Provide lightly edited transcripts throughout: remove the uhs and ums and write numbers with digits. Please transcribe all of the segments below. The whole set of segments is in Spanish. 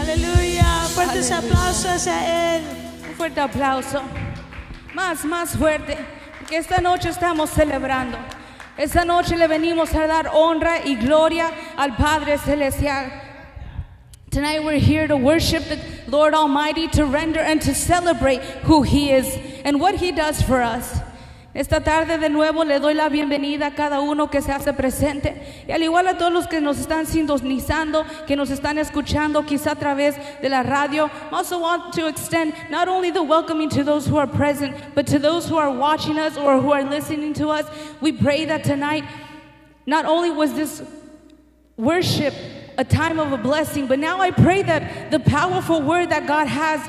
Aleluya. Fuertes Aleluya. aplausos a Él. Un fuerte aplauso. Más fuerte. Porque esta noche estamos celebrando. Esta noche le venimos a dar honra y gloria al Padre Celestial. Tonight we're here to worship the Lord Almighty, to render and to celebrate who He is and what He does for us. Esta tarde de nuevo le doy la bienvenida a cada uno que se hace presente y al igual a todos los que nos están sintonizando, que nos están escuchando quizá a través de la radio. I also want to extend not only the welcoming to those who are present, but to those who are watching us or who are listening to us. We pray that tonight, not only was this worship a time of a blessing, but now I pray that the powerful word that God has,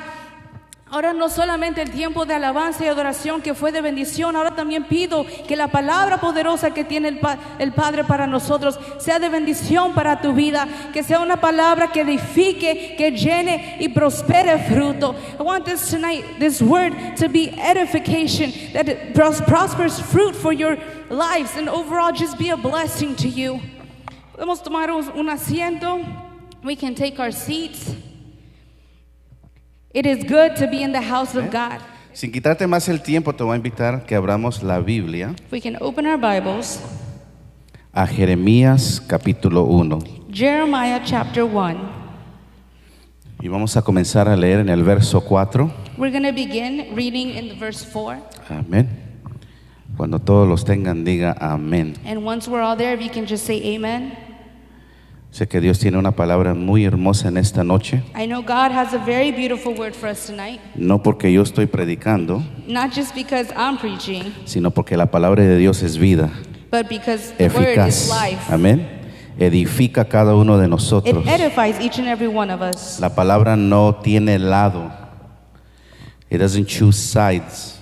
ahora no solamente el tiempo de alabanza y adoración que fue de bendición, ahora también pido que la palabra poderosa que tiene el Padre para nosotros sea de bendición para tu vida, que sea una palabra que edifique, que llene y prospere fruto. I want this tonight, this word to be edification, that it prospers fruit for your lives and overall just be a blessing to you. Podemos tomar un asiento. We can take our seats. It is good to be in the house of God. Sin quitarte más el tiempo, te voy a invitar que abramos la Biblia We can open our Bibles. a Jeremías capítulo 1. Jeremiah chapter 1. Y vamos a comenzar a leer en el verso 4. We're going to begin reading in the verse 4. Amén. Cuando todos los tengan, diga amén. And once we're all there, if you can just say amen. Sé que Dios tiene una palabra muy hermosa en esta noche. I know God has a very beautiful word for us tonight. No porque yo estoy predicando, Not just because I'm preaching, sino porque la palabra de Dios es vida, but because the word is eficaz. life. Amén. Edifica a cada uno de nosotros. It edifies each and every one of us. La palabra no tiene lado. It doesn't choose sides.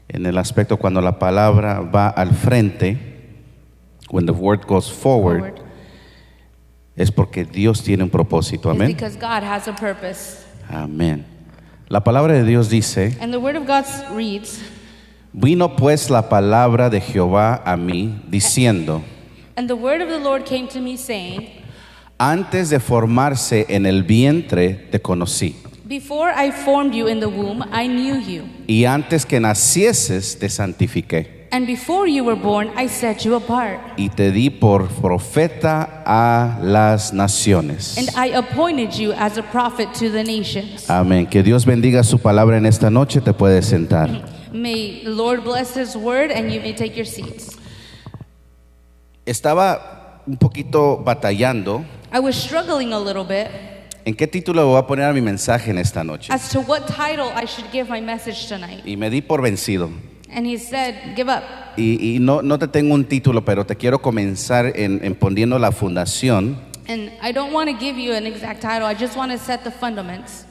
En el aspecto cuando la palabra va al frente, when the word goes forward, es porque Dios tiene un propósito. It's Amén. because God has a purpose. Amén. La palabra de Dios dice: And the word of God reads, vino pues la palabra de Jehová a mí, diciendo: and the word of the Lord came to me saying, antes de formarse en el vientre te conocí, before I formed you in the womb, I knew you. y antes que nacieses te santifiqué, And before you were born, I set you apart. y te di por profeta a las naciones. And I appointed you as a prophet to the nations. Amén. Que Dios bendiga su palabra en esta noche. Te puedes sentar. May the Lord bless His word and you may take your seats. Estaba un poquito batallando I was struggling a little bit en qué título voy a poner a mi mensaje en esta noche. as to what title I should give my message tonight. Y me di por vencido. And he said, give up. Y no te tengo un título, pero te quiero comenzar en poniendo la fundación. And I don't want to give you an exact title. I just want to set the fundaments.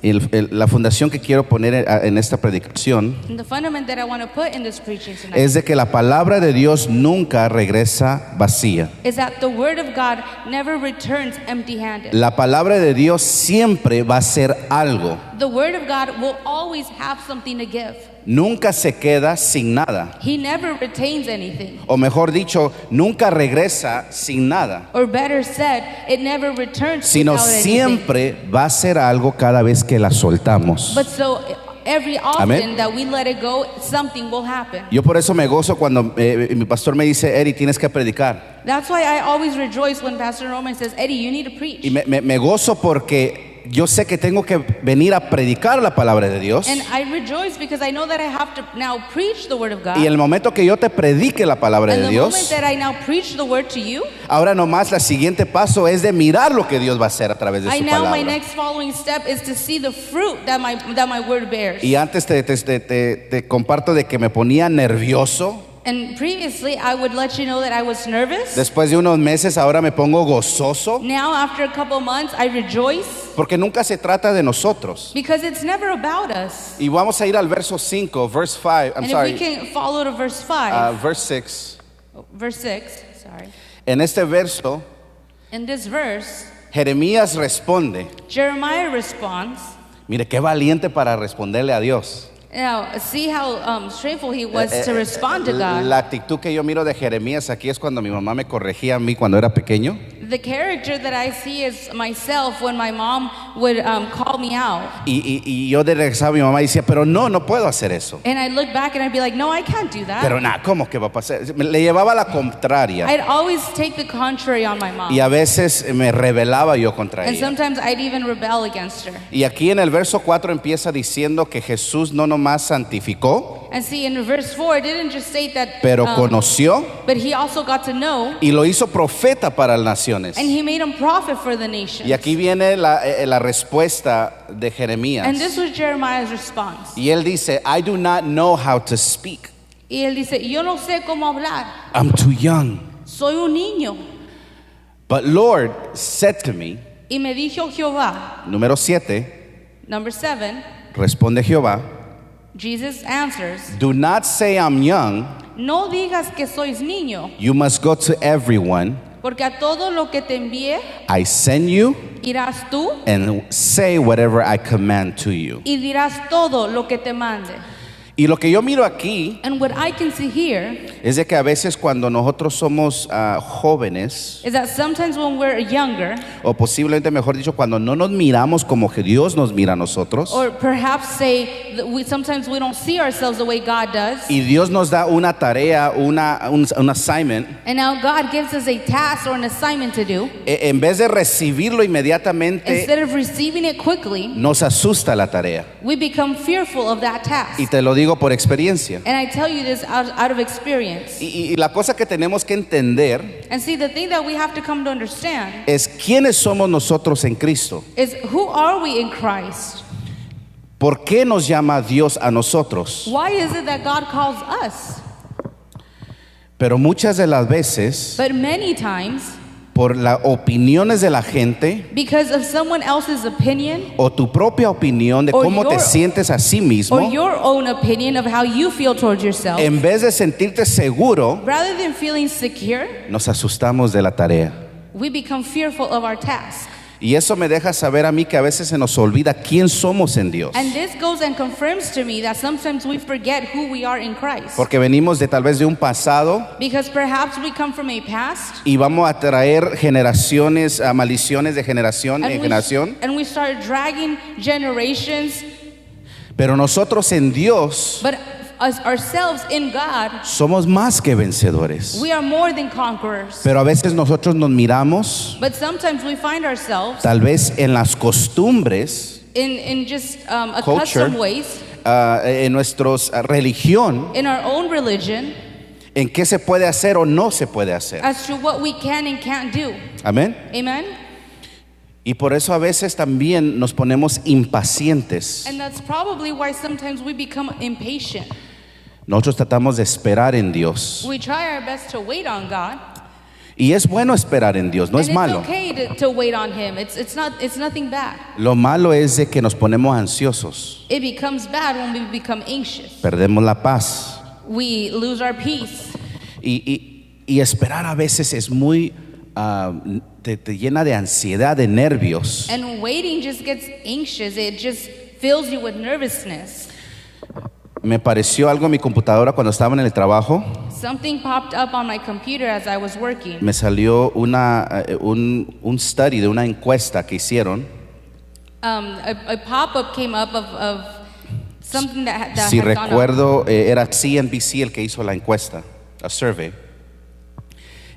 La fundación que quiero poner en esta predicación And the fundament that I want to put in this preaching tonight es de que la palabra de Dios nunca regresa vacía. is that the word of God never returns empty-handed. La palabra de Dios siempre va a ser algo. The word of God will always have something to give. Nunca se queda sin nada. He never retains anything. O mejor dicho, nunca regresa sin nada. Or better said, it never returns Sino without anything. siempre va a ser algo cada vez que la soltamos. But so every often Amén. that we let it go, something will happen. Yo por eso me gozo cuando mi pastor me dice: Eri, tienes que predicar. That's why I always rejoice when Pastor Roman says, Eddie, you need to preach. Y me gozo porque yo sé que tengo que venir a predicar la palabra de Dios. And I rejoice because I know that I have to now preach the word of God. Y el momento que yo te predique la palabra And de the moment Dios, that I now preach the word to you, ahora nomás el siguiente paso es de mirar lo que Dios va a hacer a través de I su now my palabra. next following step is to see the fruit that my word bears. Y antes te comparto de que me ponía nervioso. And previously I would let you know that I was nervous. Después de unos meses ahora me pongo gozoso. Now after a couple months I rejoice Porque nunca se trata de nosotros. because it's never about us. Y vamos a ir al verso 5, verse 5. I'm And if sorry, we can follow to verse 5, verse 6. verse 6, sorry. En este verso, In this verse, Jeremías responde. Jeremiah responds. Mire, qué valiente para responderle a Dios. Now, see how straightful he was to respond to God. La actitud que yo miro de Jeremías aquí es cuando mi mamá me corregía a mí cuando era pequeño. The character that I see is myself when my mom would call me out. Y yo de regresaba a mi mamá y decía, pero no puedo hacer eso. And I'd look back and I'd be like, no, I can't do that. Pero nada, ¿cómo que va a pasar? Le llevaba la contraria. I'd always take the contrary on my mom. Y a veces me rebelaba yo contra And ella. sometimes I'd even rebel against her. Y aquí en el verso 4 empieza diciendo que Jesús no nomás santificó, And see, in verse 4, it didn't just state that, pero conoció but he also got to know, y lo hizo profeta para las naciones. and he made him prophet for the nations. Y aquí viene la respuesta de Jeremías. And this was Jeremiah's response. Y él dice, I do not know how to speak. Y él dice, yo no sé cómo hablar. I'm too young. Soy un niño. But Lord said to me, Y me dijo Jehová, número 7, number 7, responde Jehová, Jesus answers, do not say I'm young, no digas que sois niño, you must go to everyone. porque a todo lo que te envíe I send you irás tú and say whatever I command to you. y dirás todo lo que te mande. Y lo que yo miro aquí And what I can see here es de que a veces cuando nosotros somos jóvenes, is that sometimes when we're younger, o posiblemente mejor dicho, cuando no nos miramos como que Dios nos mira a nosotros, or perhaps say that sometimes we don't see ourselves the way God does, y Dios nos da una tarea, un assignment, and now God gives us a task or an assignment to do, en vez de recibirlo inmediatamente, instead of receiving it quickly, nos asusta la tarea. we become fearful of that task. Y te lo digo por experiencia. And I tell you this out of experience. Y la cosa que tenemos que entender And see, the thing that we have to come to understand es quiénes somos nosotros en Cristo. is, who are we in Christ? ¿Por qué nos llama Dios a nosotros? Why is it that God calls us? Pero muchas de las veces, But many times, por las opiniones de la gente because of someone else's opinion o tu propia opinión de Or cómo te your- sientes a sí mismo, or your own opinion of how you feel towards yourself, en vez de sentirte seguro, rather than feeling secure, nos asustamos de la tarea. we become fearful of our task. Y eso me deja saber a mí que a veces se nos olvida quién somos en Dios. And this goes and confirms to me that sometimes we forget who we are in Christ. Porque venimos de tal vez de un pasado Because perhaps we come from a past y vamos a traer generaciones, maldiciones de generación en and generación. we start dragging generations, Pero nosotros en Dios but us ourselves in God, somos más que vencedores. we are more than conquerors. Pero a veces nosotros nos miramos But sometimes we find ourselves tal vez en las costumbres, in just Culture. accustomed ways, en nuestra religión, in our own religion, en qué se puede hacer o no se puede hacer. as to what we can and can't do. Amén. Amen? Y por eso a veces también nos ponemos impacientes. And that's probably why sometimes we become impatient. Nosotros tratamos de esperar en Dios. We try our best to wait on God. Y es bueno esperar en Dios, no es and malo. it's okay to wait on Him. It's nothing bad. Lo malo es de que nos ponemos ansiosos. It becomes bad when we become anxious. Perdemos la paz. We lose our peace. Y esperar a veces es muy, te llena de ansiedad, de nervios. And waiting just gets anxious. It just fills you with nervousness. Me pareció algo en mi computadora cuando estaba en el trabajo. Something popped up on my computer as I was working. Me salió un study de una encuesta que hicieron. A pop-up came up of something that Si had gone up. recuerdo, era CNBC el que hizo la encuesta, a survey.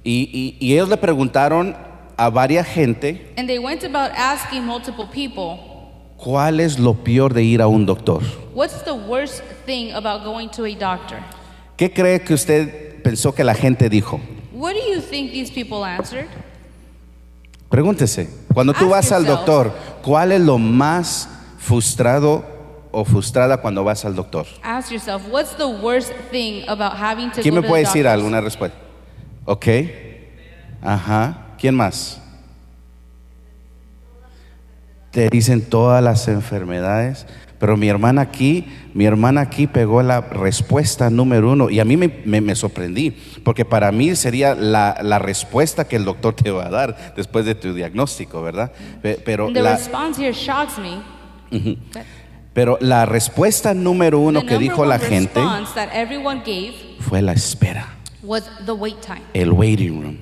Y ellos le preguntaron a varias gente And they went about asking multiple people, cuál es lo peor de ir a un doctor. what's the worst thing about going to a doctor? ¿Qué cree que usted pensó que la gente dijo? What do you think these people answered? Pregúntese, cuando tú Ask vas al yourself. doctor, ¿cuál es lo más frustrado o frustrada cuando vas al doctor? Ask yourself, what's the worst thing about having to ¿Quién go me to puede the decir doctors? alguna respuesta? Ok. Ajá. ¿Quién más? Te dicen todas las enfermedades, pero mi hermana aquí pegó la respuesta número 1 y a mí me sorprendí, porque para mí sería la respuesta que el doctor te va a dar después de tu diagnóstico, ¿verdad? Pero And the la, response here shocks me. pero la respuesta número 1 The que number dijo one la gente response that everyone gave fue la espera, was the wait time. el waiting room.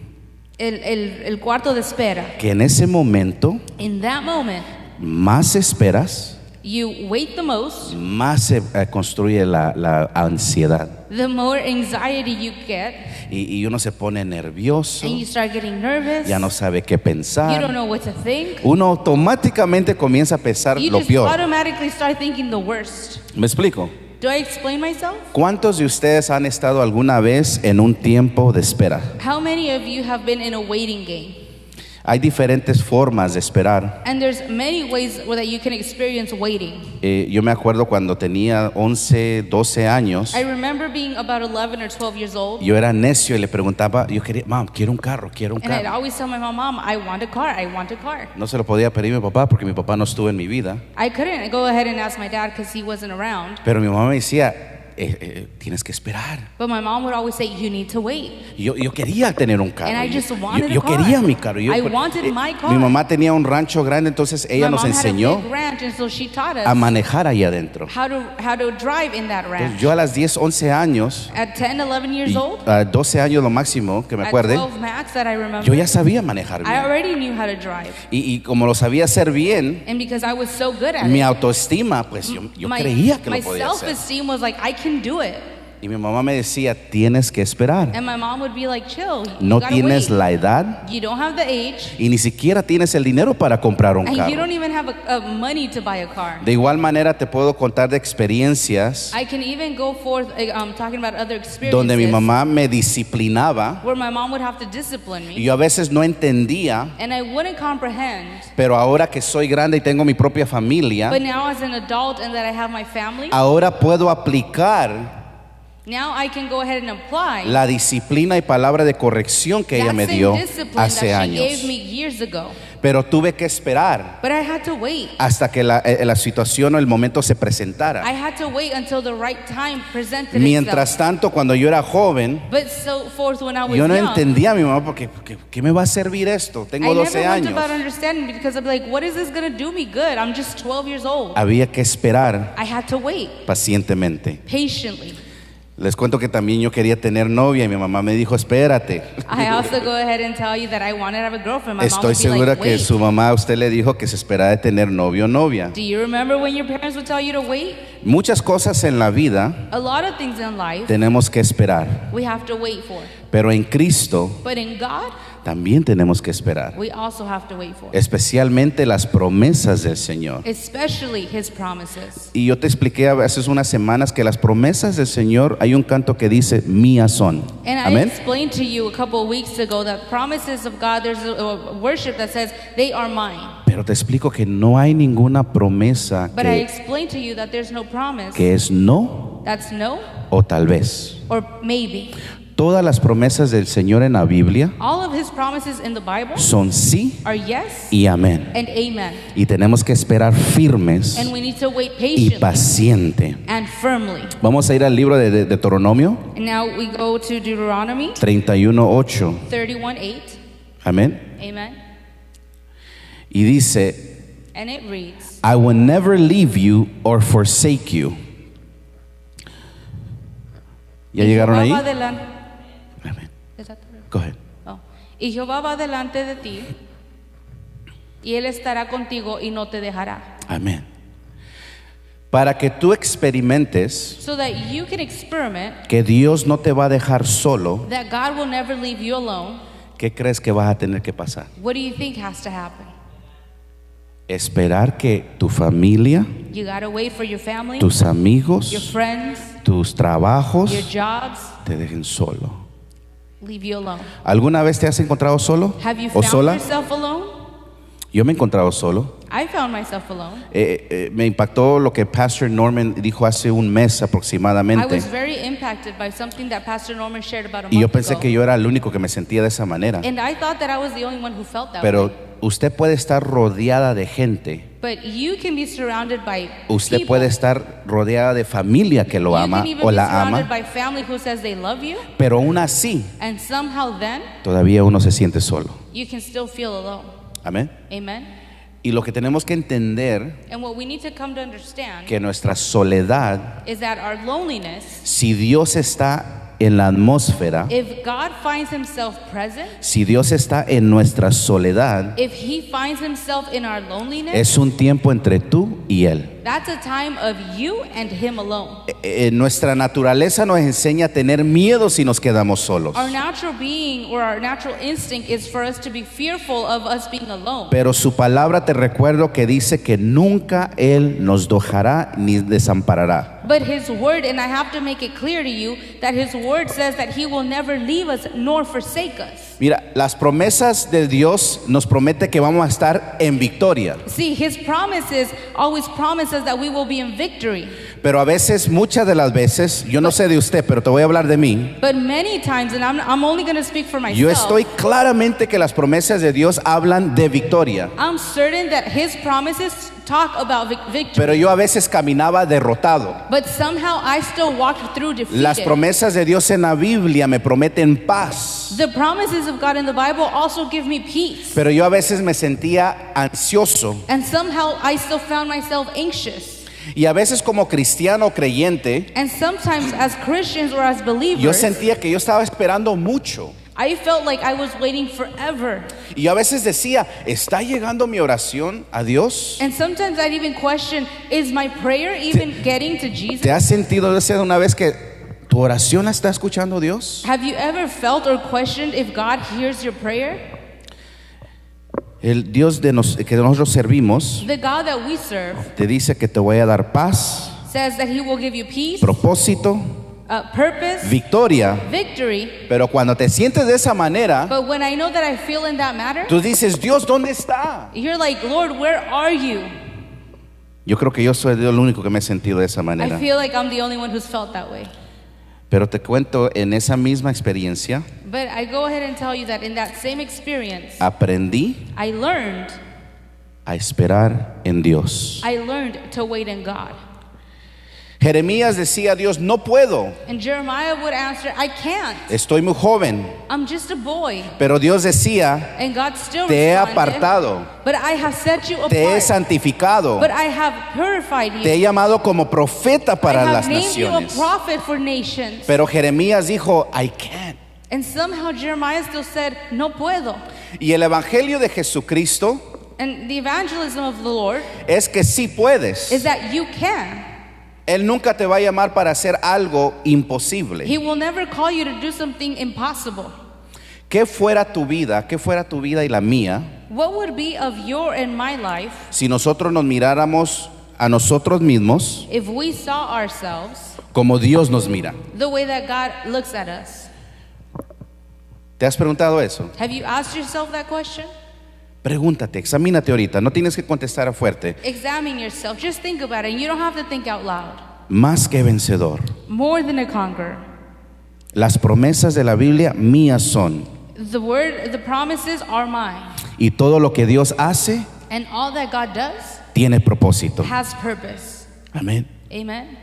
el cuarto de espera. que en ese momento In that moment, más esperas, you wait the most, más se construye la ansiedad. the more anxiety you get, Y uno se pone nervioso, and you start getting nervous. ya no sabe qué You don't pensar. know what to think. Uno automáticamente comienza a pensar You lo just peor. automatically start thinking the worst. ¿Me explico? Do I explain myself? ¿Cuántos de ustedes han estado alguna vez en un tiempo de espera? How many of you have been in a waiting game? Hay diferentes formas de esperar. And there's many ways where that you can experience waiting. Yo me acuerdo cuando tenía 11, 12 años, I remember being about 11 or 12 years old, yo era necio y le preguntaba, yo quería, mam, quiero un carro, quiero un and I'd carro. always tell my mom, I want a car, I want a car. No se lo podía pedir a mi papá porque mi papá no estuvo en mi vida, I couldn't go ahead and ask my dad because he wasn't around. pero mi mamá me decía, tienes que esperar. But my mom would always say, you need to wait. Y yo quería tener un carro. And I just Yo- wanted yo a car. quería mi carro. I wanted my car. Mi mamá tenía un rancho grande, entonces ella My nos mom had a enseñó big ranch, and so she taught a us manejar ahí adentro. how to drive in that Entonces, ranch. yo a las 10, 11 años, At 10, 11 years y old, a 12 años lo máximo que me at acuerde, 12 max that I remember, yo ya sabía manejar I bien. already knew how to drive. Y como lo sabía hacer bien, And because I was so good at mi it, autoestima, pues yo creía que my lo podía hacer. self-esteem was like, I can do it. Y mi mamá me decía, tienes que esperar. And my mom would be like, chill, you No gotta tienes wait. la edad You don't have the age, y ni siquiera tienes el dinero para comprar un and you carro. don't even have money to buy a car. De igual manera te puedo contar de experiencias I can even go forth talking about other experiences donde mi mamá me disciplinaba where my mom would have to discipline y me, yo a veces no entendía, and I wouldn't comprehend. pero ahora que soy grande y tengo mi propia familia, But now as an adult and that I have my family, ahora puedo aplicar now I can go ahead and apply la disciplina y palabra de corrección que ella that me same dio discipline hace that she gave años. me years ago. Pero tuve que esperar But I had to wait. hasta que la situación o el momento se I presentara. had to wait until the right time presented Mientras itself. tanto, cuando yo era joven, But so forth when I was yo no young, entendía a mi mamá porque ¿qué me va a servir esto? Tengo I 12 never went años. about understanding because I'm like, what is this going to do me good? I'm just 12 years old. Había que esperar I had to wait pacientemente. patiently. Les cuento que también yo quería tener novia y mi mamá me dijo, espérate. I also go ahead and tell you that I wanted to have a girlfriend. My mom Estoy would be segura like, que wait. su mamá a usted le dijo que se esperaba de tener novio o novia. Do you remember when your parents would tell you to wait? Muchas cosas en la vida A lot of things in life tenemos que esperar, we have to wait for. pero en Cristo But in God, también tenemos que esperar, we also have to wait for. especialmente las promesas del Señor. Especially His promises. Y yo te expliqué hace unas semanas que las promesas del Señor, hay un canto que dice, mías son. And I Amén. explained to you a couple of weeks ago that promises of God, there's a worship that says, they are mine. Pero te explico que no hay ninguna promesa But I explained to you that there's no promise que es no that's no o tal vez. or maybe. Todas las promesas del Señor en la Biblia All of His promises in the Bible son sí are yes y amén. and amen. Y tenemos que esperar firmes And we need to wait y patiently paciente. and firmly. Vamos a ir al libro de Deuteronomio And now we go to Deuteronomy 31:8. 31:8. Amén. Amen. Y dice, And it reads, I will never leave you or forsake you. ¿Ya "Y llegaron Jehová ahí? va delan- Amén. Exacto. Go ahead. Oh. Y Jehová va delante de ti, y Él estará contigo y no te dejará. Amén. Para que tú experimentes So that you can experiment que Dios no te va a dejar solo, that God will never leave you alone. ¿qué crees que vas a tener que pasar? What do you think has to happen? Esperar que tu familia, You gotta wait for your family, tus your amigos, friends, tus trabajos your jobs te dejen solo. leave you alone. ¿Alguna vez te has encontrado solo Have you o found sola? yourself alone? Yo me he encontrado solo. I found myself alone. Me impactó lo que Pastor Norman dijo hace un mes I aproximadamente. was very impacted by something that Pastor Norman shared about a Y yo month pensé ago. que yo era el único que me sentía de esa manera. And I thought that I was the only one who felt that Pero way. usted puede estar rodeada de gente. But you can be surrounded by Usted people. puede estar rodeada de familia que lo You ama can even o be la surrounded ama. by family who says they love you, Pero aún así, and somehow then todavía uno se siente solo. you can still feel alone. Amén. Amen. Y lo que tenemos que entender And what we need to come to understand que nuestra soledad, is that our loneliness, si Dios está en la atmósfera, if God finds himself present, si Dios está en nuestra soledad, if he finds himself in our loneliness, es un tiempo entre tú y Él. that's a time of you and him alone. Nuestra naturaleza nos enseña a tener miedo si nos quedamos solos. Our natural being or our natural instinct is for us to be fearful of us being alone. Pero su palabra te recuerdo que dice que nunca Él nos dejará ni desamparará. But his word, and I have to make it clear to you that his word says that he will never leave us nor forsake us. Mira, las promesas de Dios nos promete que vamos a estar en victoria. See, his promises always promise us that we will be in victory. Pero a veces, muchas de las veces, yo no sé de usted, pero te voy a hablar de mí. But many times, and I'm only going to speak for myself, Yo estoy claramente que las promesas de Dios hablan de victoria. I'm certain that his promises talk about victory. Pero yo a veces caminaba derrotado. But somehow I still walked through defeated. Las promesas de Dios en la Biblia me prometen paz. The promises of God in the Bible also give me peace. Pero yo a veces me sentía ansioso. And somehow I still found myself anxious. Y a veces como cristiano creyente, And sometimes as Christians or as believers, yo sentía que yo estaba esperando mucho. I felt like I was waiting forever. Y yo a veces decía, ¿está llegando mi oración a Dios? And sometimes I'd even question, is my prayer even getting to Jesus? ¿Te has sentido una vez que tu oración la está escuchando Dios? Have you ever felt or questioned if God hears your prayer? El Dios que nosotros servimos The God that we serve te dice que te voy a dar paz, says that he will give you peace, propósito, purpose, victoria. victory. Pero cuando te sientes de esa manera, But when I know that I feel in that matter, tú dices, Dios, ¿dónde está? you're like, Lord, where are you? Yo creo que yo soy el único que me he sentido de esa I manera. feel like I'm the only one who's felt that way. Pero te cuento, en esa misma experiencia, But I go ahead and tell you that in that same experience, aprendí I learned a esperar en Dios. I learned to wait in God. Jeremías decía a Dios, no puedo, And Jeremiah would answer, I can't. estoy muy joven. I'm just a boy. Pero Dios decía, And God still te he responded, apartado, but I have set you te he apart. santificado, But I have purified you. te he llamado como profeta para I have las named you a naciones. prophet for nations. Pero Jeremías dijo, I can't. And somehow Jeremiah still said, no puedo. Y el evangelio de Jesucristo And the evangelism of the Lord es que sí puedes. is that you can. Él nunca te va a llamar para hacer algo imposible. He will never call you to do something impossible. ¿Qué fuera tu vida y la mía What would be of your and my life si nosotros nos miráramos a nosotros mismos if we saw ourselves como Dios nos mira? the way that God looks at us? ¿Te has preguntado eso? Have you asked yourself that question? Pregúntate, examínate ahorita, no tienes que contestar a fuerte. Examine yourself. Just think about it. You don't have to think out loud. Más que vencedor. More than a conqueror. Las promesas de la Biblia mías son. The promises are mine. Y todo lo que Dios hace And all that God does tiene propósito. has purpose. Amén. Amen.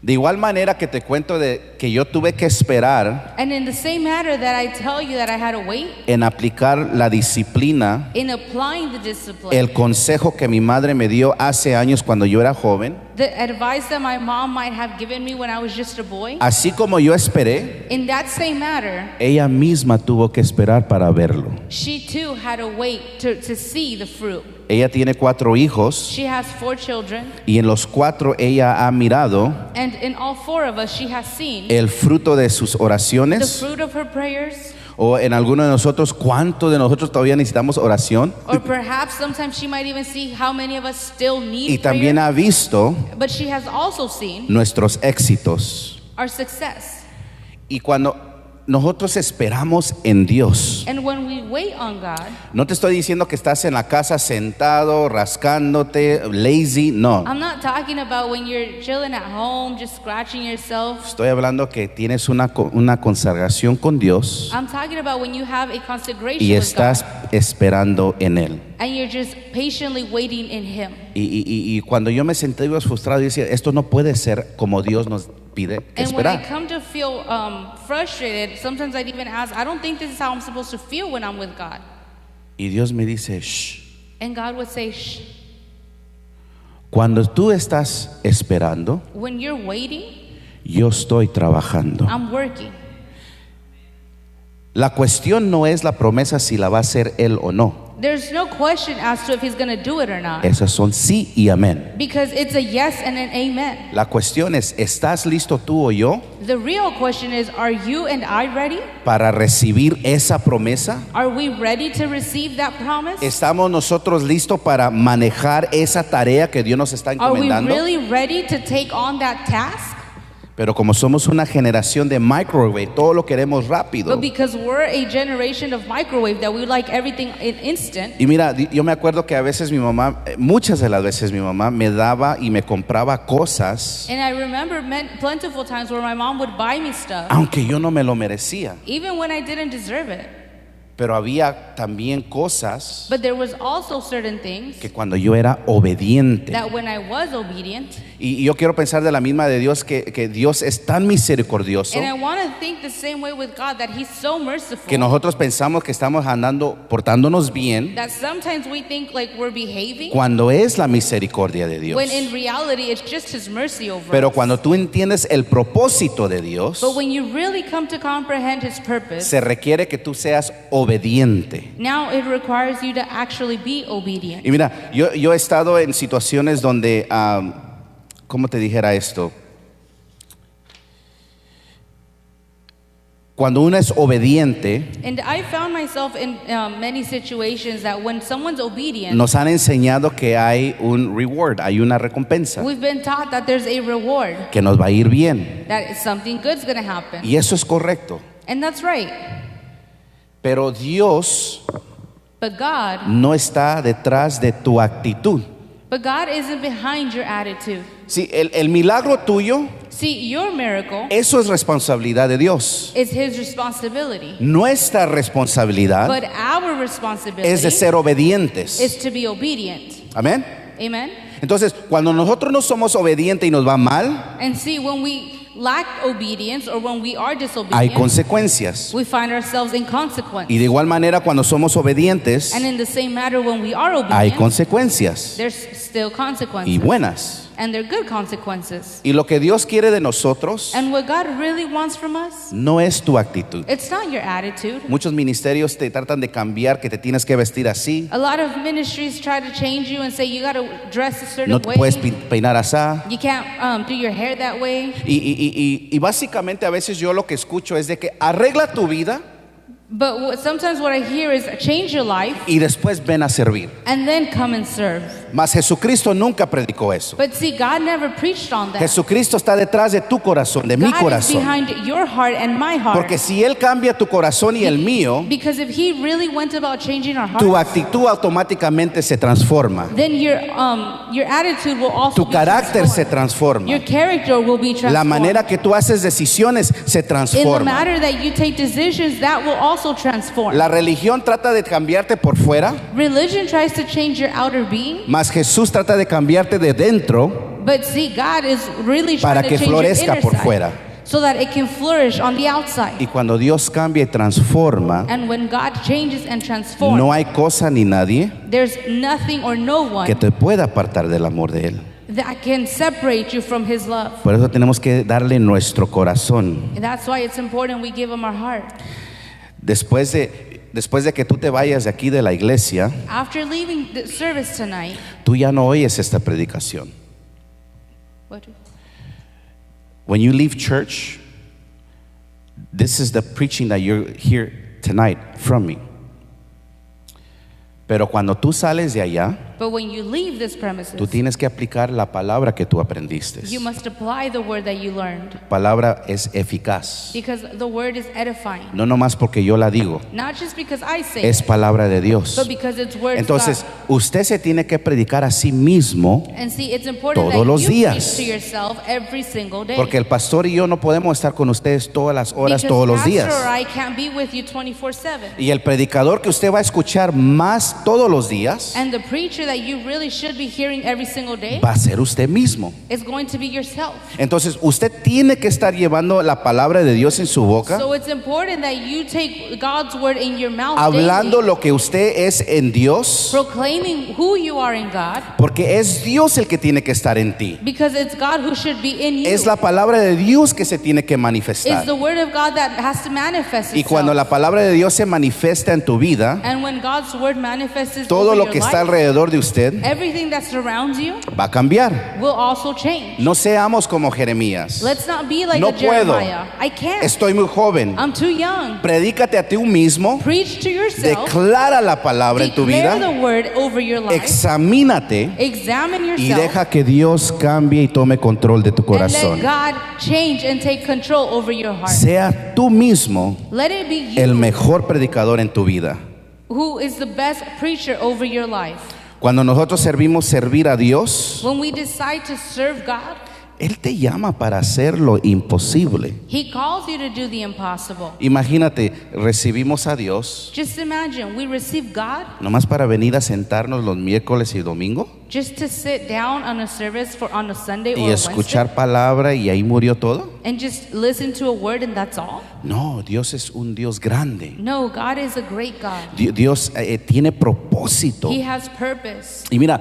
De igual manera que te cuento de que yo tuve que esperar And in the same manner that I tell you that I had to wait en aplicar la disciplina, in applying the discipline, el consejo que mi madre me dio hace años cuando yo era joven, the advice that my mom might have given me when I was just a boy, así como yo esperé, in that same matter, ella misma tuvo que esperar para verlo. she too had to wait to see the fruit. Ella tiene 4 hijos She has 4 children, y en los 4 ella ha mirado and in all 4 of us, she has seen el fruto de sus the oraciones, fruit of her prayers, o en alguno de nosotros, ¿cuánto de nosotros todavía necesitamos oración? or perhaps sometimes she might even see how many of us still Y need también prayer, ha visto but she has also seen nuestros éxitos. our success. Y cuando nosotros esperamos en Dios, And when we wait on God, no te estoy diciendo que estás en la casa sentado, rascándote, lazy, no. I'm not talking about when you're chilling at home, just scratching yourself. Estoy hablando que tienes una consagración con Dios I'm talking about when you have a consecration y with estás God, esperando en Él. and you're just patiently waiting in Him. Y cuando yo me sentí frustrado, yo decía, esto no puede ser como Dios nos pide que And when I esperar. come to feel frustrated, sometimes I'd even ask, I don't think this is how I'm supposed to feel when I'm with God. Y Dios me dice, shh, And God would say, shh. cuando tú estás esperando, When you're waiting, yo estoy trabajando. I'm working. La cuestión no es la promesa si la va a hacer Él o no. There's no question as to if he's going to do it or not. Esas son sí y amén. Because it's a yes and an amen. La cuestión es, ¿estás listo tú o yo The real question is, are you and I ready? para recibir esa promesa? Are we ready to receive that promise? ¿Estamos nosotros listos para manejar esa tarea que Dios nos está Are we encomendando? really ready to take on that task? Pero como somos una generación de microwave, todo lo queremos rápido. But because we're a generation of microwave that we like everything in instant. Y mira, yo me acuerdo que a veces mi mamá, muchas de las veces mi mamá me daba y me compraba cosas, And I remember plentiful times where my mom would buy me stuff, aunque yo no me lo merecía. even when I didn't deserve it. Pero había también cosas But there was also certain things que cuando yo era obediente, that when I was obedient, y yo quiero pensar de la misma de Dios, que Dios es tan misericordioso and I want to think the same way with God, that He's so merciful, que nosotros pensamos que estamos andando, portándonos bien, that sometimes we think like we're behaving, cuando es la misericordia de Dios. when in reality it's just His mercy over Pero us. cuando tú entiendes el propósito de Dios, But when you really come to comprehend His purpose, se requiere que tú seas obediente. now it requires you to actually be obedient. Y mira, yo he estado en situaciones donde, ¿cómo te dijera esto? Cuando uno es obediente, And I found myself in many situations that when someone's obedient, nos han enseñado que hay un reward, hay una recompensa, we've been taught that there's a reward, que nos va a ir bien. that something good's going to happen. Y eso es correcto. And that's right. Pero Dios But God no está detrás de tu actitud. isn't behind your attitude. Sí, el milagro tuyo, See, your miracle eso es responsabilidad de Dios. is His responsibility. Nuestra responsabilidad But our responsibility es de ser obedientes. is to be obedient. Amén. Amen? Entonces, cuando nosotros no somos obedientes y nos va mal, And see, when we lack obedience or when we are hay disobedient, consecuencias. we find ourselves in consequence. Y de igual manera, cuando somos obedientes, And in the same matter, when we are hay obedient, consecuencias there's still consequences. y buenas. And they're good consequences. Y lo que Dios quiere de nosotros And what God really wants from us, no es tu actitud. it's not your attitude. Muchos ministerios te tratan de cambiar, que te tienes que vestir así, A lot of ministries try to change you and say you got to dress a certain no te way. puedes peinar así. You can't do your hair that way. Y básicamente a veces yo lo que escucho es de que arregla tu vida But sometimes what I hear is change your life y después ven a servir. and then come and serve. Mas Jesucristo nunca predicó eso. But see, God never preached on that. Jesucristo está detrás de tu corazón, de mi God is corazón. behind your heart and my heart. Porque si Él cambia tu corazón y el mío, Because if He really went about changing our tu hearts, actitud automáticamente se transforma. then your attitude will also Tu be carácter se transformed. transforma. Your character will be transformed. La manera que tú haces decisiones se In the transforma. matter that you take decisions, that will also transform. La religión trata de cambiarte por fuera, Religion tries to change your outer being, mas Jesús trata de cambiarte de dentro but see, God is really para trying que to change your florezca inner por side fuera. so that it can flourish on the outside. Y cuando Dios cambia y transforma, And when God changes and transforms, no hay cosa ni nadie there's nothing or no one que te pueda apartar del amor de Él. that can separate you from His love. Por eso tenemos que darle nuestro corazón. And that's why it's important we give Him our heart. Después de que tú te vayas de aquí de la iglesia, After leaving the service tonight, tú ya no oyes esta predicación. what? When you leave church, this is the preaching that you're here tonight from me. Pero cuando tú sales de allá, But when you leave this premises, tú tienes que aplicar la palabra que tú aprendiste. you must apply the word that you learned, Palabra es eficaz. because the word is edifying. No nomás porque yo la digo, Not just because I say es it, palabra de Dios. but because it's word of Entonces, God. usted se tiene que predicar a sí mismo, And see, it's important todos los that you días. preach to yourself every single day. porque el pastor y yo no podemos estar con ustedes todas las horas, Because todos los pastor días. or I can't be with you 24/7. Y el predicador que usted va a escuchar más todos los días And the preacher that you really should be hearing every single day va a ser usted mismo. is going to be yourself. Entonces usted tiene que estar llevando la palabra de Dios en su boca, So it's important that you take God's word in your mouth hablando daily, lo que usted es en Dios, proclaiming who you are in God, porque es Dios el que tiene que estar en ti. because it's God who should be in you. Es la palabra de Dios que se tiene que It's manifestar. the word of God that has to manifest Y cuando itself. la palabra de Dios se manifiesta en tu vida, And when God's word manifests todo over lo your que está life, alrededor de usted everything that surrounds you va a cambiar. will also change. No seamos como Jeremías. Let's not be like No a puedo. Jeremiah. I can't. Estoy muy joven. I'm too young. Predícate a ti mismo. Preach to yourself. Declara la palabra en tu Declare vida. the word over your life. Examínate Examine y yourself. deja que Dios cambie y tome control de tu And let corazón. God change and take control over your heart. Sea tú mismo Let it be you el mejor predicador en tu vida. who is the best preacher over your life. Cuando nosotros servir a Dios, When we decide to serve God, Él te llama para hacer lo imposible. He calls you to do the impossible. Imagínate, recibimos a Dios Just imagine we receive God nomás para venir a sentarnos los miércoles y domingo just to sit down on a service on a Sunday y or a escuchar palabra y ahí murió todo. Wednesday and just listen to a word and that's all? No, Dios es un Dios grande. No, God is a great God. Dios tiene propósito. He has purpose. Y mira,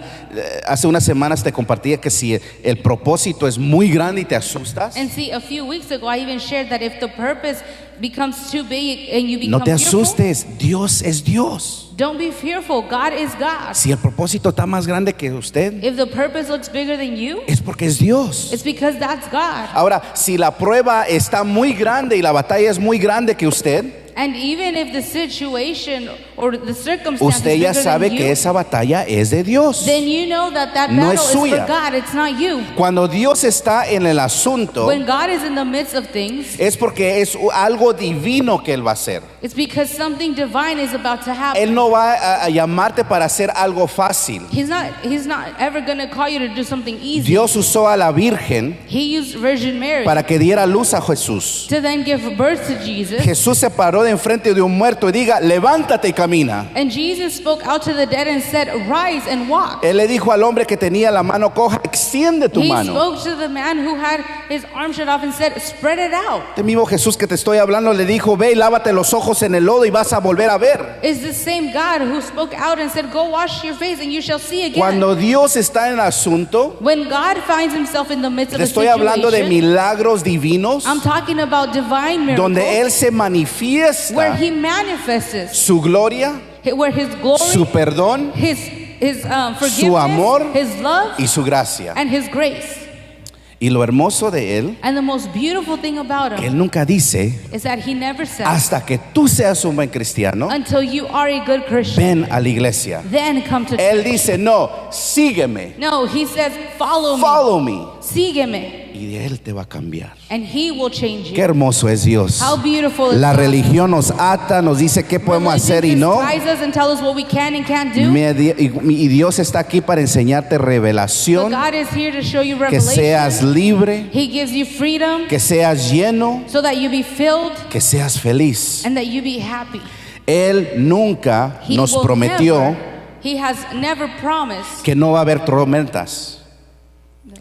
hace unas semanas te compartía que si el propósito es muy grande y te asustas, And see, a few weeks ago, I even shared that if the purpose becomes too big and you become no te fearful, asustes, Dios es Dios. don't be fearful. God is God. Si el propósito está más grande que usted, If the purpose looks bigger than you, es porque es Dios. it's because that's God. Ahora, si la prueba está muy grande y la batalla es muy grande que usted, And even if the situation or the circumstance usted is ya bigger sabe than que you, esa batalla es de Dios. then you know that that No battle es is for suya. God. It's not you. Cuando Dios está en el asunto, When God is in the midst of things, es porque es algo divino que Él va a hacer. it's because something divine is about to happen. Él no va a llamarte para hacer algo fácil. He's not ever going to call you to do something easy. Dios usó a la Virgen He used Virgin Mary para que diera luz a Jesús. to then give birth to Jesus. Jesús se paró de enfrente de un muerto y diga, levántate y camina. And Jesus spoke out to the dead and said, "Rise and walk." Él le dijo al hombre que tenía la mano coja, extiende tu He mano. spoke to the man who had his arm shut off and said, "Spread it out." Este mismo Jesús que te estoy hablando le dijo, ve y lávate los ojos en el lodo y vas a volver a ver. It's the same God who spoke out and said, "Go wash your face and you shall see again." Cuando Dios está en el asunto, When God finds himself in the midst of te a estoy hablando de situation, milagros divinos, I'm talking about divine miracles donde Él se where manifiesta he manifests su gloria, where his glory, su perdón his forgiveness, su amor his love, y su gracia. and his grace. Y lo hermoso de Él, And the most beautiful thing about que him Él nunca dice, is that he never says, hasta que tú seas un buen cristiano, until you are a good Christian, ven a la iglesia. then come to Él church. dice, no, sígueme, No, he says, follow me, follow me. sígueme, Y de Él te va a cambiar. and he will change Qué you. hermoso es Dios. How beautiful is La God. religión nos ata, nos dice qué podemos hacer y no. Religion just ties us and tell us what we can and can't do. Y Dios está aquí para enseñarte But revelación, God is here to show you que revelation. seas libre, He gives you freedom que seas lleno, so that you be filled que seas feliz. and that you be happy. Él nunca He nos will prometió he has never promised. que no va a haber tormentas.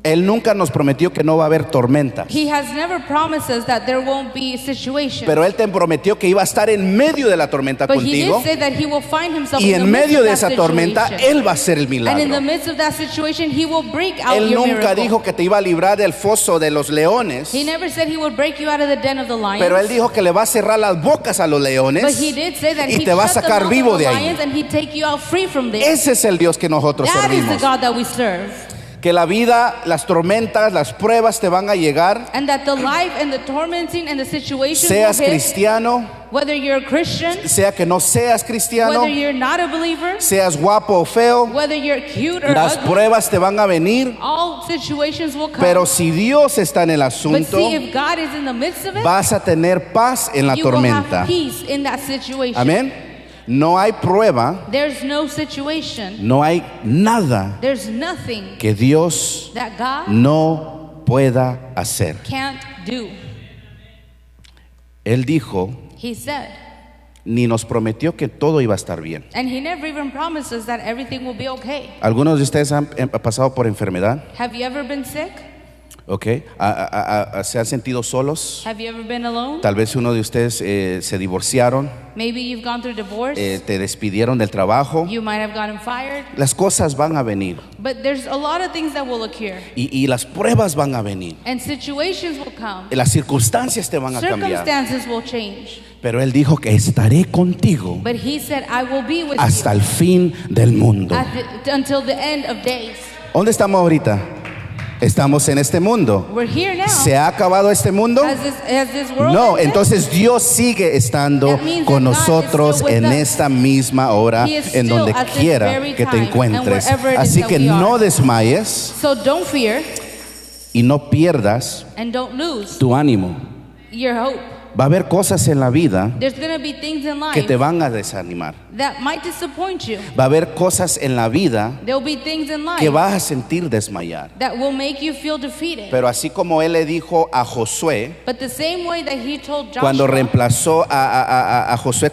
Él nunca nos prometió que no va a haber tormentas. He has never promised us that there won't be situations. Pero Él te prometió que iba a estar en medio de la tormenta But he did contigo. say that he will find himself Y in the en midst medio of de that esa tormenta, situation. Él va a hacer el And in the milagro. midst of that situation, he will break out Él your nunca miracle. dijo que te iba a librar del foso de los leones. He never said he would break you out of the den of the lions. Pero Él dijo que le va a cerrar las bocas a los But leones. he did say that Y he'd te va a shut the sacar mouth vivo of the de ahí. lions and he'd take you out free from there. Ese es el Dios que nosotros That is the servimos. God that we serve. Que la vida, las tormentas, las pruebas te van a llegar. And that the life and the tormenting and the situation Seas will hit, cristiano, whether you're a Christian, sea que no seas cristiano, whether you're not a believer, seas guapo o feo, whether you're cute or las ugly, pruebas te van a venir. all situations will come. Pero si Dios está en el But asunto, see, if God is in the midst of it, vas a tener paz en la you will tormenta. have peace in that situation. Amén. No hay prueba, There's no situation, no hay nada there's nothing que Dios that God no pueda hacer. can't do. Él dijo He said, ni nos prometió que todo iba a estar bien. And he never even promised us that everything will be okay. ¿Algunos de ustedes han pasado por enfermedad? Have you ever been sick? Okay. ¿Se han sentido solos? Have you ever been alone? Tal vez uno de ustedes se divorciaron, Maybe you've gone through divorce. te despidieron del trabajo. You might have gotten fired. Las cosas van a venir But there's a lot of things that will occur. y las pruebas van a venir. And situations will come. Las circunstancias te van a cambiar. Circumstances will change. Pero Él dijo que estaré contigo But he said, I will be with hasta you el fin del mundo. until the end of days. ¿Dónde estamos ahorita? Estamos en este mundo. We're here now. ¿Se ha acabado este mundo? Has this world No, ended? entonces Dios sigue estando That means con that God is nosotros still with en us. esta misma hora, He is en still donde at this quiera very que te time, encuentres. and wherever it is Así that que we are. no desmayes So don't fear y no pierdas and don't lose tu ánimo. your hope. Va a haber cosas en la vida There's going to be things in que life te van a desanimar. that might disappoint you. Va a haber cosas en la vida There will be things in life que vas a sentir desmayar. that will make you feel defeated. Pero así como Él le dijo a Josué, But the same way that he told cuando Joshua, reemplazó a Josué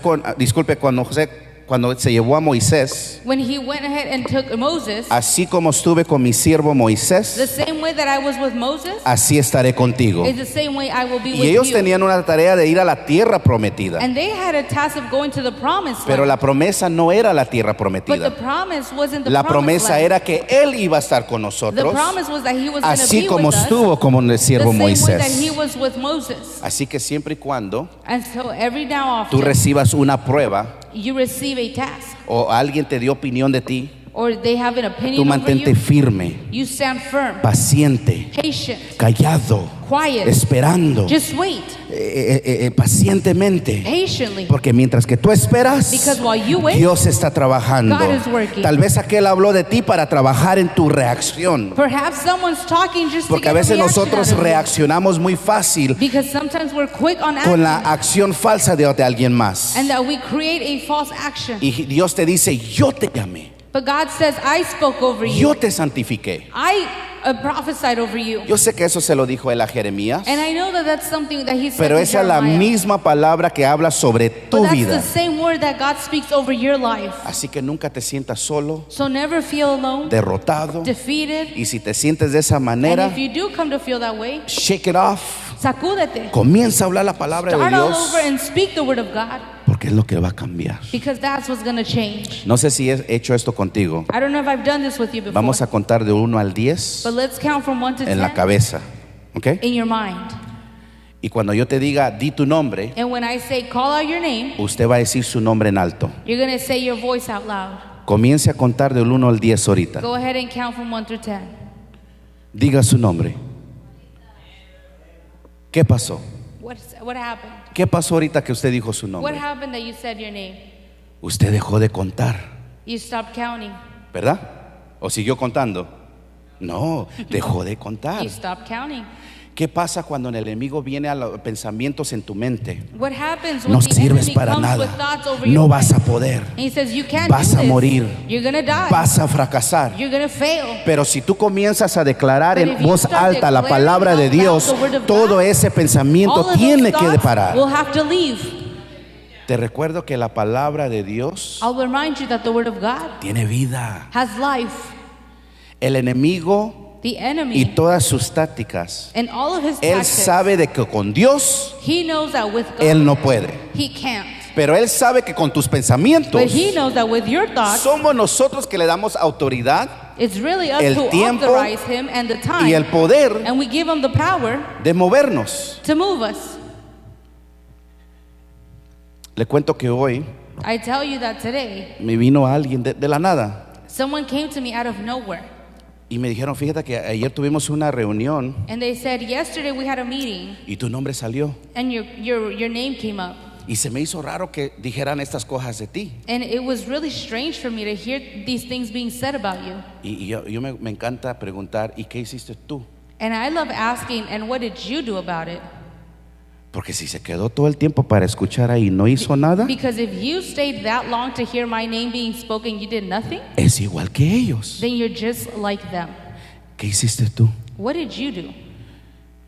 cuando se llevó a Moisés, when he went ahead and took Moses, así como estuve con mi siervo the Moisés, same way that I was with Moses así estaré contigo. is the same way I will be Y with ellos you. tenían una tarea de ir a la tierra prometida, And they had a task of going to the promised pero land. la promesa no era la tierra But the prometida. promise wasn't the La promised promesa land. era que Él iba a estar con The nosotros, promise was that he was going to así be como with us estuvo como el the siervo same way that he Moisés. was with Moses. Así que siempre y cuando And so every now and tú often recibas una prueba you receive a task o alguien te dio opinión de ti, or they have an tú opinion over mantente you, firme, you stand firm, paciente, patient, callado, quiet. esperando Just wait pacientemente. patiently, Porque mientras que tú esperas, because while you wait, Dios está trabajando. God is working. Tal vez aquel habló de ti para trabajar en tu reacción. perhaps someone's talking just to Porque a get a veces reaction nosotros out of you. reaccionamos muy fácil Because sometimes we're quick on con la action acción falsa de alguien más. and that we create a false action. Y Dios te dice, yo te llamé, But God says, I spoke over yo you. te santifiqué. I prophesied over you. Yo sé que eso se lo dijo él a Jeremías, And I know that that's something that he said pero to esa es la Jeremiah. misma palabra que habla sobre But tu that's vida. the same word that God speaks over your life. Así que nunca te sientas solo, So never feel alone, derrotado. defeated. Y si te sientes de esa And manera, if you do come to feel that way, shake it off. sacúdete. Comienza a hablar la palabra de Start all Dios, over and speak the word of God, porque es lo que va a cambiar. because that's what's going to change. No sé si he hecho esto contigo. I don't know if I've done this with you before. Vamos a contar de 1 al 10 But let's count from 1 to en la 10 cabeza, ¿ok? in your mind. Y cuando yo te diga, di tu nombre, And when I say call out your name, usted va a decir su nombre en alto. you're going to say your voice out loud. Comience a contar del 1 al 10 ahorita. Go ahead and count from 1 through 10. Diga su nombre. ¿Qué pasó? What happened? ¿Qué pasó ahorita que usted dijo su What nombre? happened that you said your name? Usted dejó de contar, You stopped counting. ¿verdad? ¿O siguió contando? No, dejó de contar. You stopped counting. ¿Qué pasa cuando el enemigo viene a los pensamientos en tu mente? What happens when No the sirves enemy para comes with nada. thoughts over No your vas a mind? poder. And he says you can't Vas do a this. morir. You're going to die. Vas a fracasar. You're going to fail. Pero si tú comienzas a declarar But en if you voz start alta la declaring palabra de out loud Dios, the word of todo God, ese All pensamiento of those tiene que thoughts parar. will have to leave. Te recuerdo que la palabra de Dios I'll remind you that the word of God tiene vida. has life. El enemigo The enemy y todas sus tácticas, and all of his él tactics, sabe de que con Dios he knows that with God él no puede. he can't. Pero él sabe que con tus pensamientos But he knows that with your thoughts, somos nosotros que le damos autoridad it's really us el who tiempo authorize him and the time. y el poder And we give him the power de movernos. to move us. Le cuento que hoy I tell you that today, me vino alguien de la nada someone came to me out of nowhere. y me dijeron, fíjate que ayer tuvimos una reunión And they said, yesterday we had a meeting y tu nombre salió. and your name came up. Y se me hizo raro que dijeran estas cosas de ti. And it was really strange for me to hear these things being said about you. Y yo me encanta preguntar, ¿y qué hiciste tú? And I love asking, and what did you do about it? Porque si se quedó todo el tiempo para escuchar ahí y no hizo nada, Because if you stayed that long to hear my name being spoken, you did nothing, es igual que ellos. then you're just like them. ¿Qué hiciste tú? What did you do?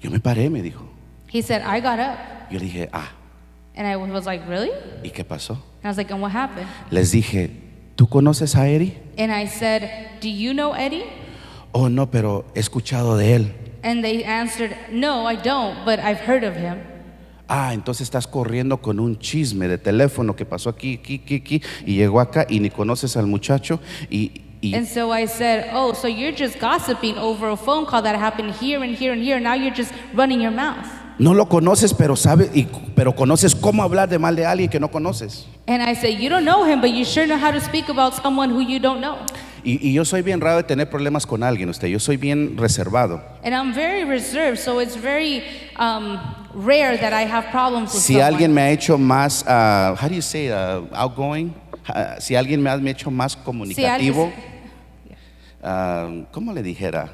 Yo me paré, me dijo. He said, I got up. Yo le dije, And I was like, really? ¿Y qué pasó? And I was like, and what happened? Les dije, ¿tú conoces a Eddie? And I said, do you know Eddie? Oh, no, pero he escuchado de él. And they answered, no, I don't, but I've heard of him. Ah, entonces estás corriendo con un chisme de teléfono que pasó aquí, y llegó acá y ni conoces al muchacho y And so I said, oh, so you're just gossiping over a phone call that happened here and here and here. Now you're just running your mouth. no lo conoces, pero sabes, pero conoces cómo hablar de mal de alguien que no conoces. And I said, you don't know him, but you sure know how to speak about someone who you don't know. Y yo soy bien raro de tener problemas con alguien, yo soy bien reservado. And I'm very reserved, so it's very rare that I have problems with Si someone. alguien me ha hecho más, how do you say, outgoing? Si alguien me ha hecho más comunicativo, ¿cómo le dijera?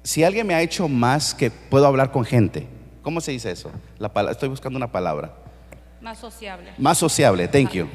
Si alguien me ha hecho más que puedo hablar con gente, ¿cómo se dice eso? Estoy buscando una palabra. Más sociable. Más sociable, thank you.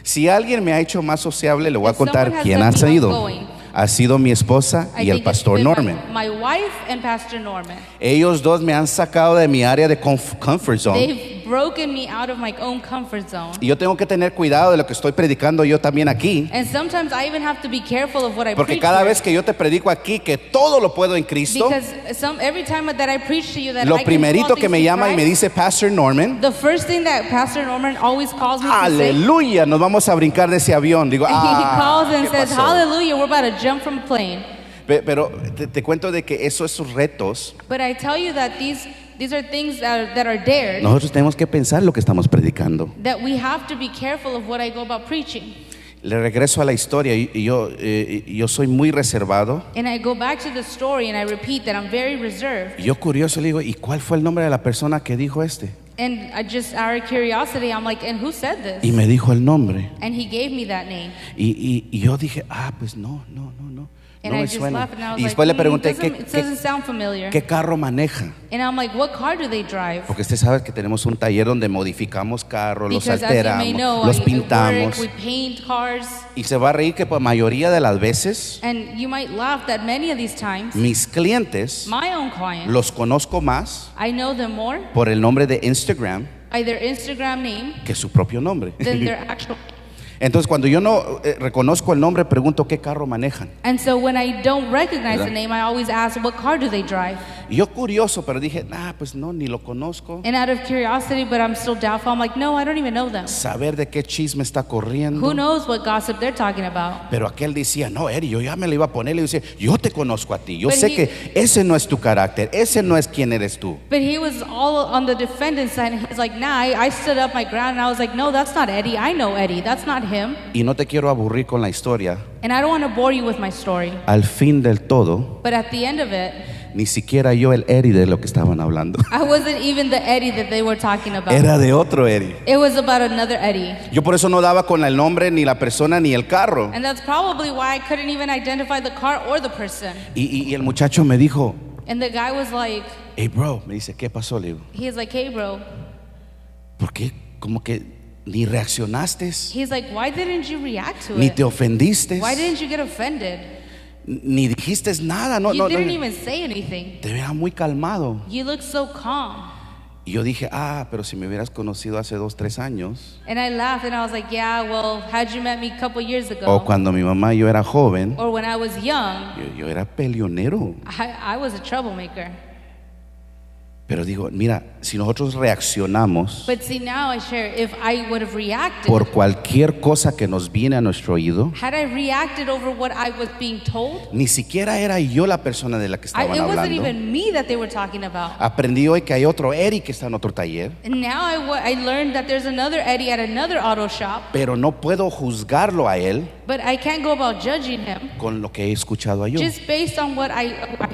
Si alguien me ha hecho más sociable, le voy a If someone contar has quién done ha me sido. outgoing, Ha sido mi esposa I y el think it's pastor been Norman. my wife and Pastor Norman. Ellos dos me han sacado de mi área de comfort zone. They've broken me out of my own comfort zone. Y yo tengo que tener cuidado de lo que estoy predicando yo también aquí. And sometimes I even have to be careful of what I Porque preach cada here. vez que yo te predico aquí que todo lo puedo en Cristo, Because every time that I preach to you that lo I can do all primerito que things me through llama y me Christ, dice Pastor Norman, the first thing that Pastor Norman always calls me to say, aleluya, nos vamos a brincar de ese avión. Digo, he calls and ¿qué says, pasó? hallelujah, we're about to jump from a plane. Pero te cuento de que esos retos, But I tell you that these are things that are dared, nosotros tenemos que pensar lo que estamos predicando. that we have to be careful of what I go about preaching. Le regreso a la historia y yo soy muy reservado. And I go back to the story and I repeat that I'm very reserved. Y yo curioso le digo, ¿y cuál fue el nombre de la persona que dijo este? And I just, out of curiosity, I'm like, and who said this? Y me dijo el nombre. And he gave me that name. Y yo dije, pues no And I me just suena. laughed and I was Y like, después le pregunté, it doesn't sound familiar. ¿qué carro maneja? And I'm like, what car do they drive? Porque usted sabe que tenemos un taller donde modificamos carros, los Because as you may alteramos, know, los I pintamos. work, we paint cars. Y se va a reír que por mayoría de las veces And you might laugh that many of these times, mis clientes my own clients, los conozco más I know them more por el nombre de Instagram by their Instagram name que su propio nombre. than their actual. Entonces cuando yo no reconozco el nombre, pregunto qué carro manejan. And so when I don't recognize ¿Verdad? the name, I always ask, what car do they drive? Y yo curioso, pero dije, pues no, ni lo conozco. And out of curiosity, but I'm still doubtful, I'm like, no, I don't even know them. Saber de qué chisme está corriendo. Who knows what gossip they're talking about? Pero aquel decía, no, Eri, yo ya me lo iba a poner. Le decía, yo te conozco a ti. Yo But sé he- que ese no es tu carácter. Ese no es quien eres tú. But he was all on the defendant side, and he's like, nah, I stood up my ground, and I was like, no, that's not Eddie. I know Eddie. That's not him. Y no te quiero aburrir con la historia. And I don't want to bore you with my story. Al fin del todo, But at the end of it, ni siquiera yo el Eri de lo que estaban hablando. I wasn't even the Eddie that they were talking about. Era de otro Eri. It was about another Eddie. Yo por eso no daba con el nombre, ni la persona, ni el carro. And that's probably why I couldn't even identify the car or the person. Y el muchacho me dijo, And the guy was like, hey bro, me dice, ¿qué pasó? Le digo, he's like, hey bro. ¿por qué? Como que ni reaccionaste, He's like, why didn't you react to ni it? te ofendiste, Why didn't you get offended? ni dijiste nada. No, You no, didn't no. even say anything. Te veía muy calmado. You look so calm. Y yo dije, pero si me hubieras conocido hace 2, 3 años, And I laughed and I was like, yeah, well, had you met me a couple years ago, o cuando mi mamá y yo era joven, or when I was young, yo era peleonero. I was a troublemaker. Pero digo, mira, si nosotros reaccionamos But see, now I share, if I would have reacted, por cualquier cosa que nos viene a nuestro oído, had I reacted over what I was being told, ni siquiera era yo la persona de la que estaban it wasn't hablando. even me that they were talking about. Aprendí hoy que hay otro Eric que está en otro taller, And now I learned that there's another Eddie at another auto shop, pero no puedo juzgarlo a él but I can't go about judging him con lo que he escuchado a yo. just based on what I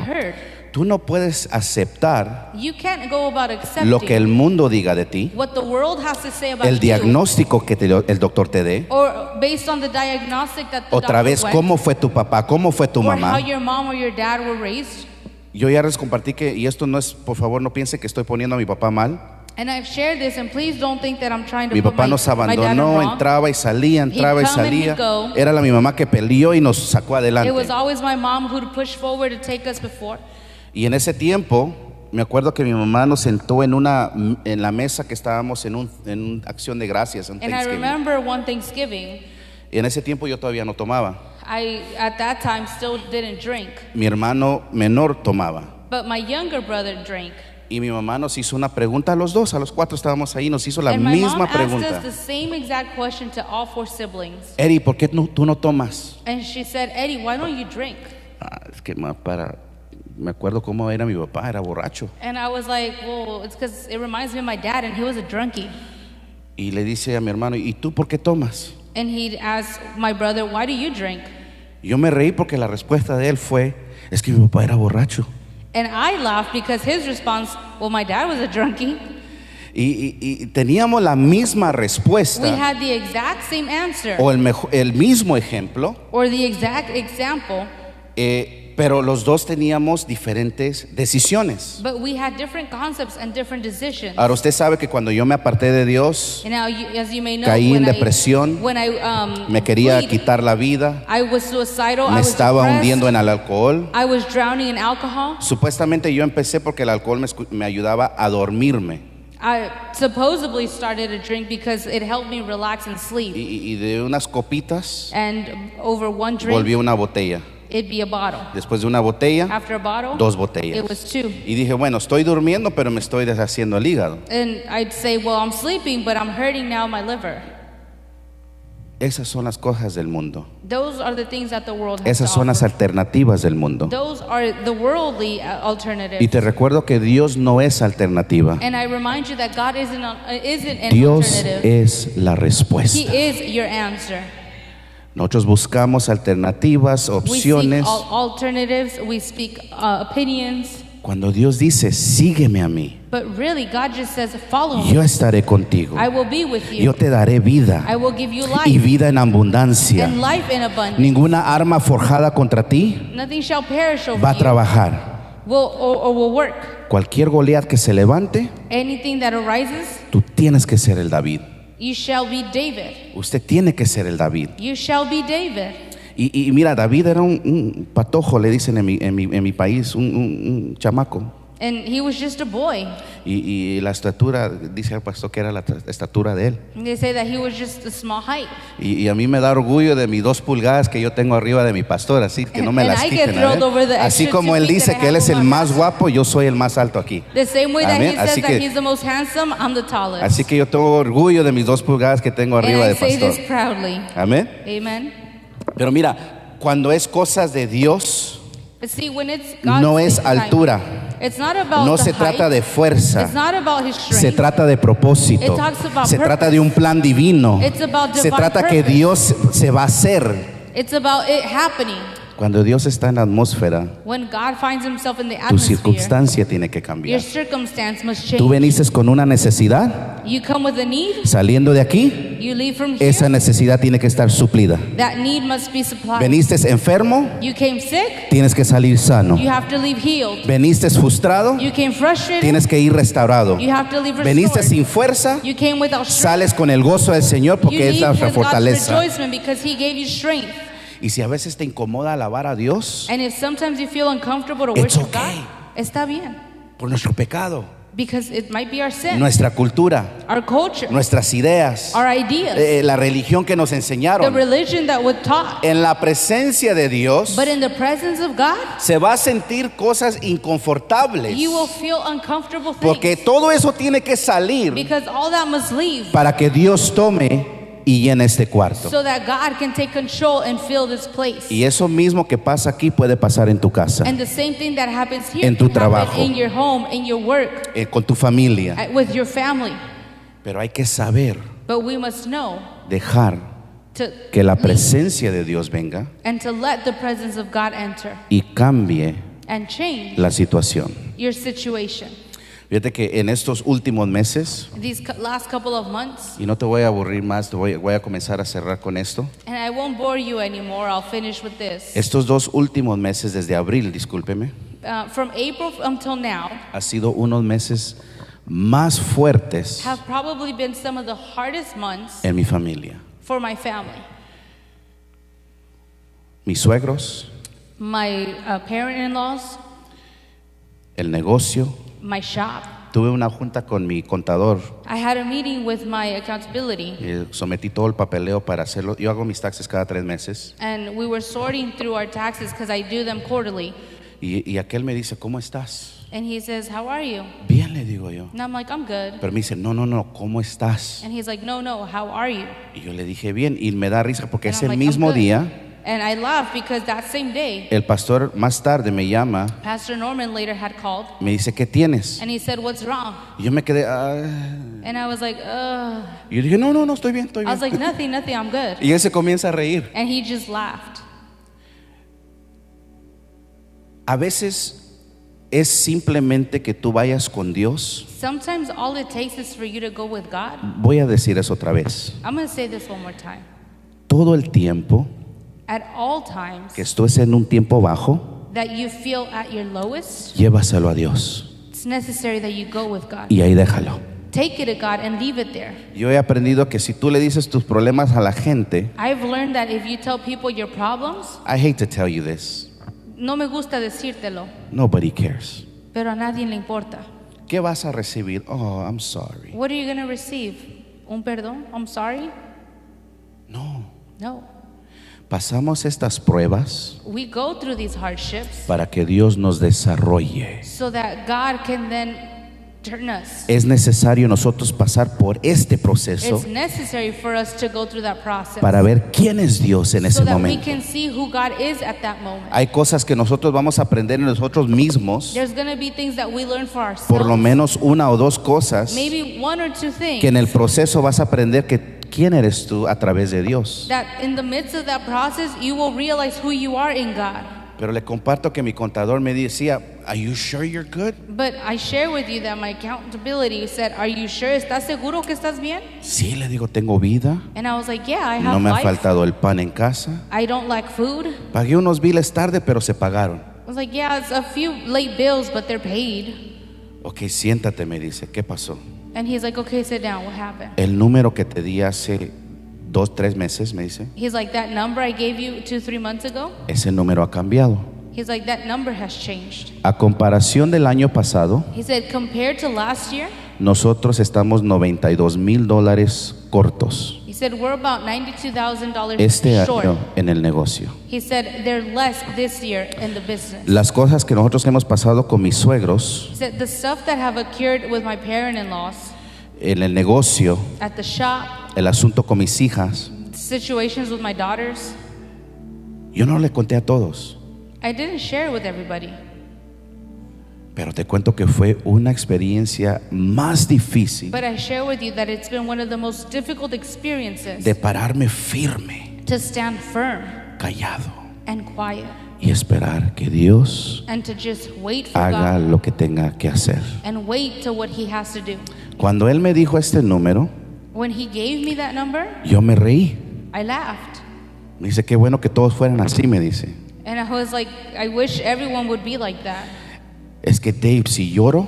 heard. Tú no puedes aceptar You can't go about accepting lo que el mundo diga de ti, what the world has to say about el you, diagnóstico que el doctor te dé. or based on the diagnostic that the Otra doctor vez, went, cómo fue tu papá, cómo fue tu or how mamá. your mom or your dad were raised. Yo ya les compartí que, y esto no es, por favor, no piense que estoy poniendo a mi papá mal. And I've shared this, and please don't think that I'm trying to Mi put papá my nos dad in abandonó, wrong. entraba y salía, entraba y He'd come and salía. he'd go. Era mi mamá que peleó y nos sacó It adelante. was always my mom who'd push forward to take us before. Y en ese tiempo, me acuerdo que mi mamá nos sentó en la mesa que estábamos en una acción de gracias, en And I Thanksgiving. remember one Thanksgiving, Y en ese tiempo yo todavía no tomaba. I at that time still didn't drink, Mi hermano menor tomaba. but my younger brother drank. Y mi mamá nos hizo una pregunta a los dos, a los cuatro estábamos ahí, nos hizo la And my mom misma asked pregunta. us the same exact question to all 4 siblings. Eri, ¿por qué tú no tomas? And she said, Eddie, why don't you drink? Es que me acuerdo cómo era mi papá, era borracho. And I was like, well, it's because it reminds me of my dad, and he was a drunkie. Y le dice a mi hermano, ¿y tú por qué tomas? And he'd ask my brother, why do you drink? Y yo me reí porque la respuesta de él fue, es que mi papá era borracho. And I laughed because his response, well, my dad was a drunkie. Y teníamos la misma We respuesta had the exact same answer, o el mismo ejemplo, or the exact example, pero los dos teníamos diferentes decisiones. but we had different concepts and different decisions. Ahora usted sabe que cuando yo me aparté de Dios, And now, as you may know, caí en when depresión, me quería fled, quitar la vida, I was suicidal, me I was estaba depressed, hundiendo en el alcohol. I was drowning in alcohol. Supuestamente yo empecé porque el alcohol me ayudaba a dormirme. I supposedly started to drink because it helped me relax and sleep. Y de unas copitas And over one drink, volví una botella. it'd be a bottle. Después de una botella, After a bottle, 2 botellas. it was 2. Y dije, bueno, estoy durmiendo, pero me estoy deshaciendo el hígado. And I'd say, well, I'm sleeping, but I'm hurting now my liver. Esas son las cosas del mundo. Those are the things that the world has Esas to son las offer. alternativas del mundo. Those are the worldly alternatives. Y te recuerdo que Dios no es alternativa. And I remind you that God isn't an Dios alternative. es la He respuesta. is your answer. Nosotros buscamos alternativas, We opciones. speak alternatives. We speak opinions. Cuando Dios dice, sígueme a mí, But really, God just says, follow me. yo estaré contigo. I will be with Yo you. te daré vida I will give you y life vida en abundancia. and life in abundance. Ninguna arma forjada contra ti Nothing shall perish over va a you. trabajar. Or will work. Cualquier Goliat que se levante, Anything that arises, tú tienes que ser el David. you shall be David. Usted tiene que ser el David. You shall be David. Y mira, David era un patojo, le dicen en mi país, un chamaco. And he was just a boy. Y la estatura, dice el pastor que era la estatura de él. They say that he was just a small height. Y a mí me da orgullo de mis 2 pulgadas que yo tengo arriba de mi pastor, así que no me And las I get quiten. thrilled over the Así extra como 2 él feet dice that I que él have es el on my más pastor. guapo, yo soy el más alto aquí. The same way that Amén. he says Así that que- he's the most handsome, I'm the tallest. Así que yo tengo orgullo de mis 2 pulgadas que tengo and arriba I de say pastor. this proudly. Amén. Amen. Pero mira, cuando es cosas de Dios, But see, when it's God's no es time, altura, it's not about no the se height. trata de fuerza, It's not about his strength. se trata de propósito, It talks about se purpose. trata de un plan divino, It's about se divine trata que purpose. Dios se va a hacer. It's about it happening. Cuando Dios está en la atmósfera, When God finds himself in the tu atmosphere, circunstancia tiene que your cambiar. circumstance must change. Tú veniste con una necesidad, You come with a need, saliendo de aquí, you leave from here, esa necesidad tiene que estar suplida. that need must be supplied. Veniste enfermo, You came sick, tienes que salir sano. you have to leave healed. Veniste frustrado, You came frustrated, tienes que ir restaurado. you have to leave Veniste restored. sin fuerza, You came without strength, sales con el gozo del Señor you porque es leave nuestra with God's fortaleza. rejoicement because he gave you strength. Y si a veces te incomoda alabar a Dios And if sometimes you feel uncomfortable to It's worship okay. God, está bien. por nuestro pecado, Because it might be our sin, nuestra cultura, our culture, nuestras ideas, our ideas, la religión que nos the enseñaron. religion that was taught. En la presencia de Dios But in the presence of God, se va a sentir cosas inconfortables you will feel uncomfortable things. porque todo eso tiene que salir Because all that must leave para que Dios tome y llene este cuarto. so that God can take control and fill this place. Y eso mismo que pasa aquí puede pasar en tu casa, And the same thing that happens here En tu can happen trabajo. in your home, in your work, con tu familia. with your family. Pero hay que saber But we must know dejar to que la leave presencia de Dios venga and to let the presence of God enter y cambie and change la situación. your situation. Fíjate que en estos últimos meses, These last couple of months, y no te voy a aburrir más, voy a comenzar a cerrar con esto. and I won't bore you anymore, I'll finish with this. Estos 2 últimos meses, desde abril, discúlpeme, From April until now, ha sido unos meses más fuertes have probably been some of the hardest months en mi familia. for my family. Mis suegros, My parent-in-laws, el negocio, my shop. Tuve una junta con mi contador. I had a meeting with my accountability, Sometí todo el papeleo para hacerlo. Yo hago mis taxes cada 3 meses. and we were sorting through our taxes because I do them quarterly. Y aquel me dice, ¿cómo estás? And he says, "How are you?" Bien, le digo yo. And I'm like, "I'm good." Pero me dice, no, ¿cómo estás? And he's like, "No, how are you?" Y yo le dije, bien. Y me da risa porque And ese I'm like, "I'm mismo good." día, And I laughed because that same day, el pastor más tarde me llama, Pastor Norman later had called, me dice, ¿qué tienes? and he said, "What's wrong?" Y yo me quedé, And I was like, Y yo dije, no, estoy bien, I was like, nothing, I'm good. Y él se comienza a reír. And he just laughed. A veces es simplemente que tú vayas con Dios. Sometimes all it takes is for you to go with God. Voy a decir eso otra vez. I'm going to say this one more time. Todo el tiempo At all times que estés en un tiempo bajo, that you feel at your lowest, llévaselo a Dios it's necessary that you go with God. y ahí déjalo. Take it to God and leave it there. Yo he aprendido que si tú le dices tus problemas a la gente, I've learned that if you tell people your problems, I hate to tell you this, no me gusta decírtelo, nobody cares. pero a nadie le importa. ¿Qué vas a recibir? Oh, I'm sorry. What are you going to receive? Un perdón? I'm sorry? No. No. Pasamos estas pruebas We go through these hardships para que Dios nos desarrolle. so that God can then turn us. Es necesario nosotros pasar por este proceso It's necessary for us to go through that process para ver quién es Dios en so ese that we momento. can see who God is at that moment. Hay cosas que nosotros vamos a aprender en nosotros mismos, There's going to be things that we learn for por lo ourselves. menos una o dos cosas Maybe one or two things que en el proceso vas a aprender que quién eres tú a través de Dios. that in the midst of that process you will realize who you are in God. Pero le comparto que mi contador me decía, "Are you sure you're good?" But I share with you that my accountability said, "Are you sure? ¿Estás seguro que estás bien?" Sí, le digo, tengo vida, And I was like, "Yeah, I no have me ha life. faltado el pan en casa. I don't lack food." Pagué unos biles tarde, pero se pagaron. I was like, "Yeah, it's a few late bills, but they're paid." Ok, siéntate, me dice, ¿qué pasó? And he's like, "Okay, sit down. What happened?" El número que te di hace 2, 3 meses, me dice, He's like, "That number I gave you 2-3 months ago?" ese número ha cambiado. He's like, "That number has changed." A comparación del año pasado, He said, "Compared to last year," nosotros estamos $92,000 cortos he said, "We're about $92,000 este short." año en el negocio. He said, "They're less this year in the business." Las cosas que nosotros hemos pasado con mis suegros He said, "The stuff that have occurred with my parent-in-laws en el negocio, at the shop, el asunto con mis hijas, situations with my daughters, yo no le conté a todos, I didn't share with everybody." pero te cuento que fue una experiencia más difícil But I share with you that it's been one of the most difficult experiences de pararme firme, to stand firm callado and quiet y esperar que Dios and to just wait for haga God lo que tenga que hacer. and wait to what He has to do. Cuando él me dijo este número, When He gave me that number, yo me reí. I laughed. Me dice, qué bueno que todos fueran así, me dice. And I was like, I wish everyone would be like that. Es que Dave, si lloro,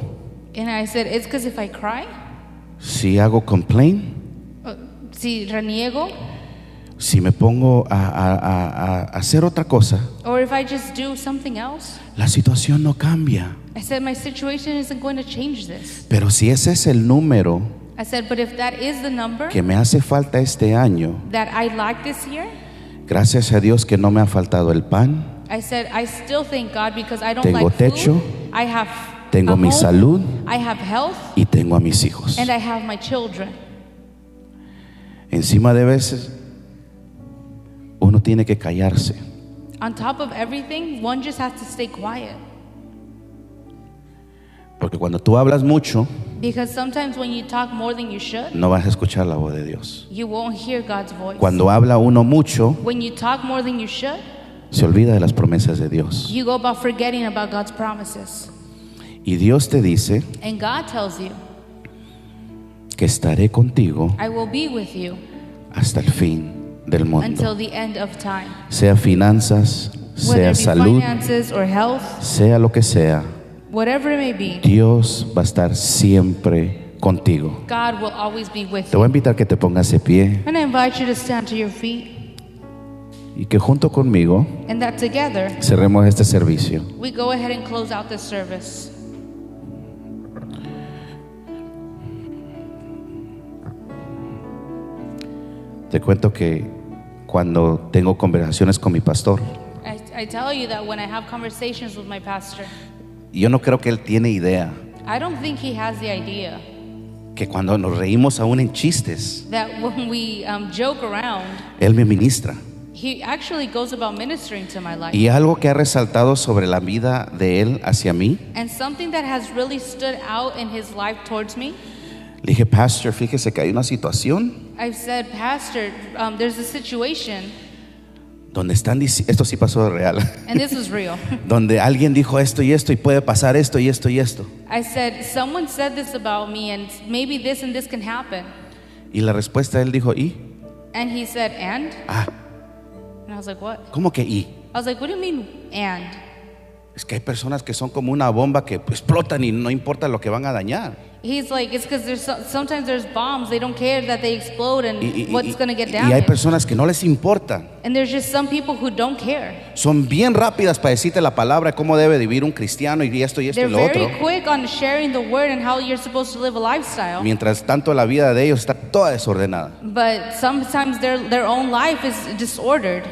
And I said, it's because if I cry, si hago complain, si reniego, si me pongo a hacer otra cosa, or if I just do something else, la situación no cambia. I said, my situation isn't going to change this. Pero si ese es el número I said, but if that is the number que me hace falta este año, that I lack this year, gracias a Dios que no me ha faltado el pan, I said, I still thank God because I don't Tengo like techo, food. I have tengo a mi home, salud I have health, y tengo a mis hijos. and I have my children. Encima de veces, uno tiene que callarse. On top of everything, one just has to stay quiet. Porque cuando tú hablas mucho, Because sometimes when you talk more than you should, no vas a escuchar la voz de Dios. you won't hear God's voice. Cuando habla uno mucho, When you talk more than you should, se olvida de las promesas de Dios. you go about forgetting about God's promises. Y Dios te dice And God tells you, que estaré contigo I will be with you hasta el fin del until mundo. the end of time. Sea finanzas, Whether sea it be salud, finances or health, sea lo que sea, whatever it may be, Dios va a estar siempre contigo. God will always be with Te voy you. a invitar que te pongas de pie And I invite you to stand to your feet y que junto conmigo and that together cerremos este servicio. we go ahead and close out this service. Te cuento que cuando tengo conversaciones con mi pastor, I tell you that when I have conversations with my pastor, yo no creo que él tiene idea I don't think he has the idea que cuando nos reímos aún en chistes, that when we joke around, él me ministra. he actually goes about ministering to my life. Y algo que ha resaltado sobre la vida de él hacia mí, And something that has really stood out in his life towards me, le dije, Pastor, fíjese que hay una situación I've said, Pastor, there's a situation, donde están diciendo, esto sí pasó de real, and this was real. donde alguien dijo esto y esto y puede pasar esto y esto y esto. I said, someone said this about me, and maybe this and this can happen. Y la respuesta él dijo, ¿y? And he said, and? Ah, And I was like, what? ¿cómo que y? I was like, what do you mean, and? Es que hay personas que son como una bomba que explotan y no importa lo que van a dañar. He's like, it's because sometimes there's bombs, they don't care that they explode and what's going to get Y hay damaged. personas que no les importa. And there's just some people who don't care. Son bien rápidas para decirte la palabra, cómo debe vivir un cristiano y esto y esto They're y lo very otro. quick on sharing the word and how you're supposed to live a lifestyle. Mientras tanto la vida de ellos está toda desordenada. But sometimes their own life is disordered.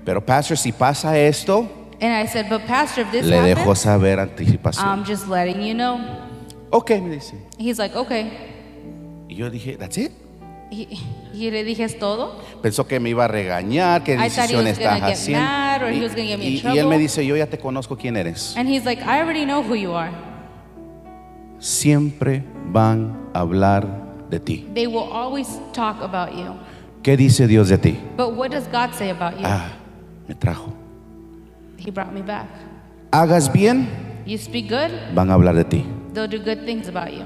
Pero Pastor, si pasa esto, And I said, but Pastor, if this le dejo happens, saber anticipación. I'm just letting you know. Ok, me dice. He's like, okay. Y yo dije, that's it. Y le dije, ¿es todo? Pensó que me iba a regañar, qué I thought he decisión was gonna estás get haciendo. mad or he was gonna get me in Y él trouble. me dice, yo ya te conozco quién eres. And he's like, I already know who you are. Siempre van a hablar de ti. They will always talk about you. ¿Qué dice Dios de ti? But what does God say about you? Ah, me trajo. He brought me back. Hagas bien, You speak good, van a hablar de ti. they'll do good things about you.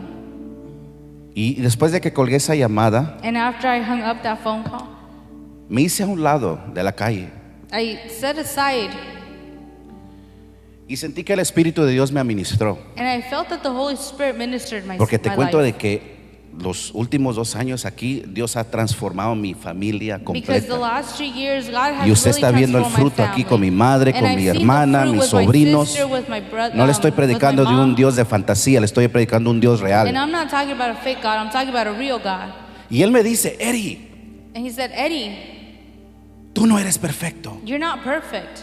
Y después de que colgué esa llamada, And after I hung up that phone call, me hice a un lado de la calle I set aside y sentí que el Espíritu de Dios me administró. and I felt that the Holy Spirit ministered my, Porque te my cuento de life. que los últimos 2 años aquí, Dios ha transformado mi familia Because the completa. last 2 years, God has Y usted really está viendo el transformed my fruto aquí family. con mi madre, And con I've mi seen the hermana, fruit mis with my sobrinos. sister, with my brother, No le estoy with my predicando de un mom. Dios de fantasía, le estoy predicando un Dios And real. I'm not talking about a fake God, I'm talking about a real God. Y él me dice, Eddie, And he said, Eddie, tú no eres perfecto, you're not perfect,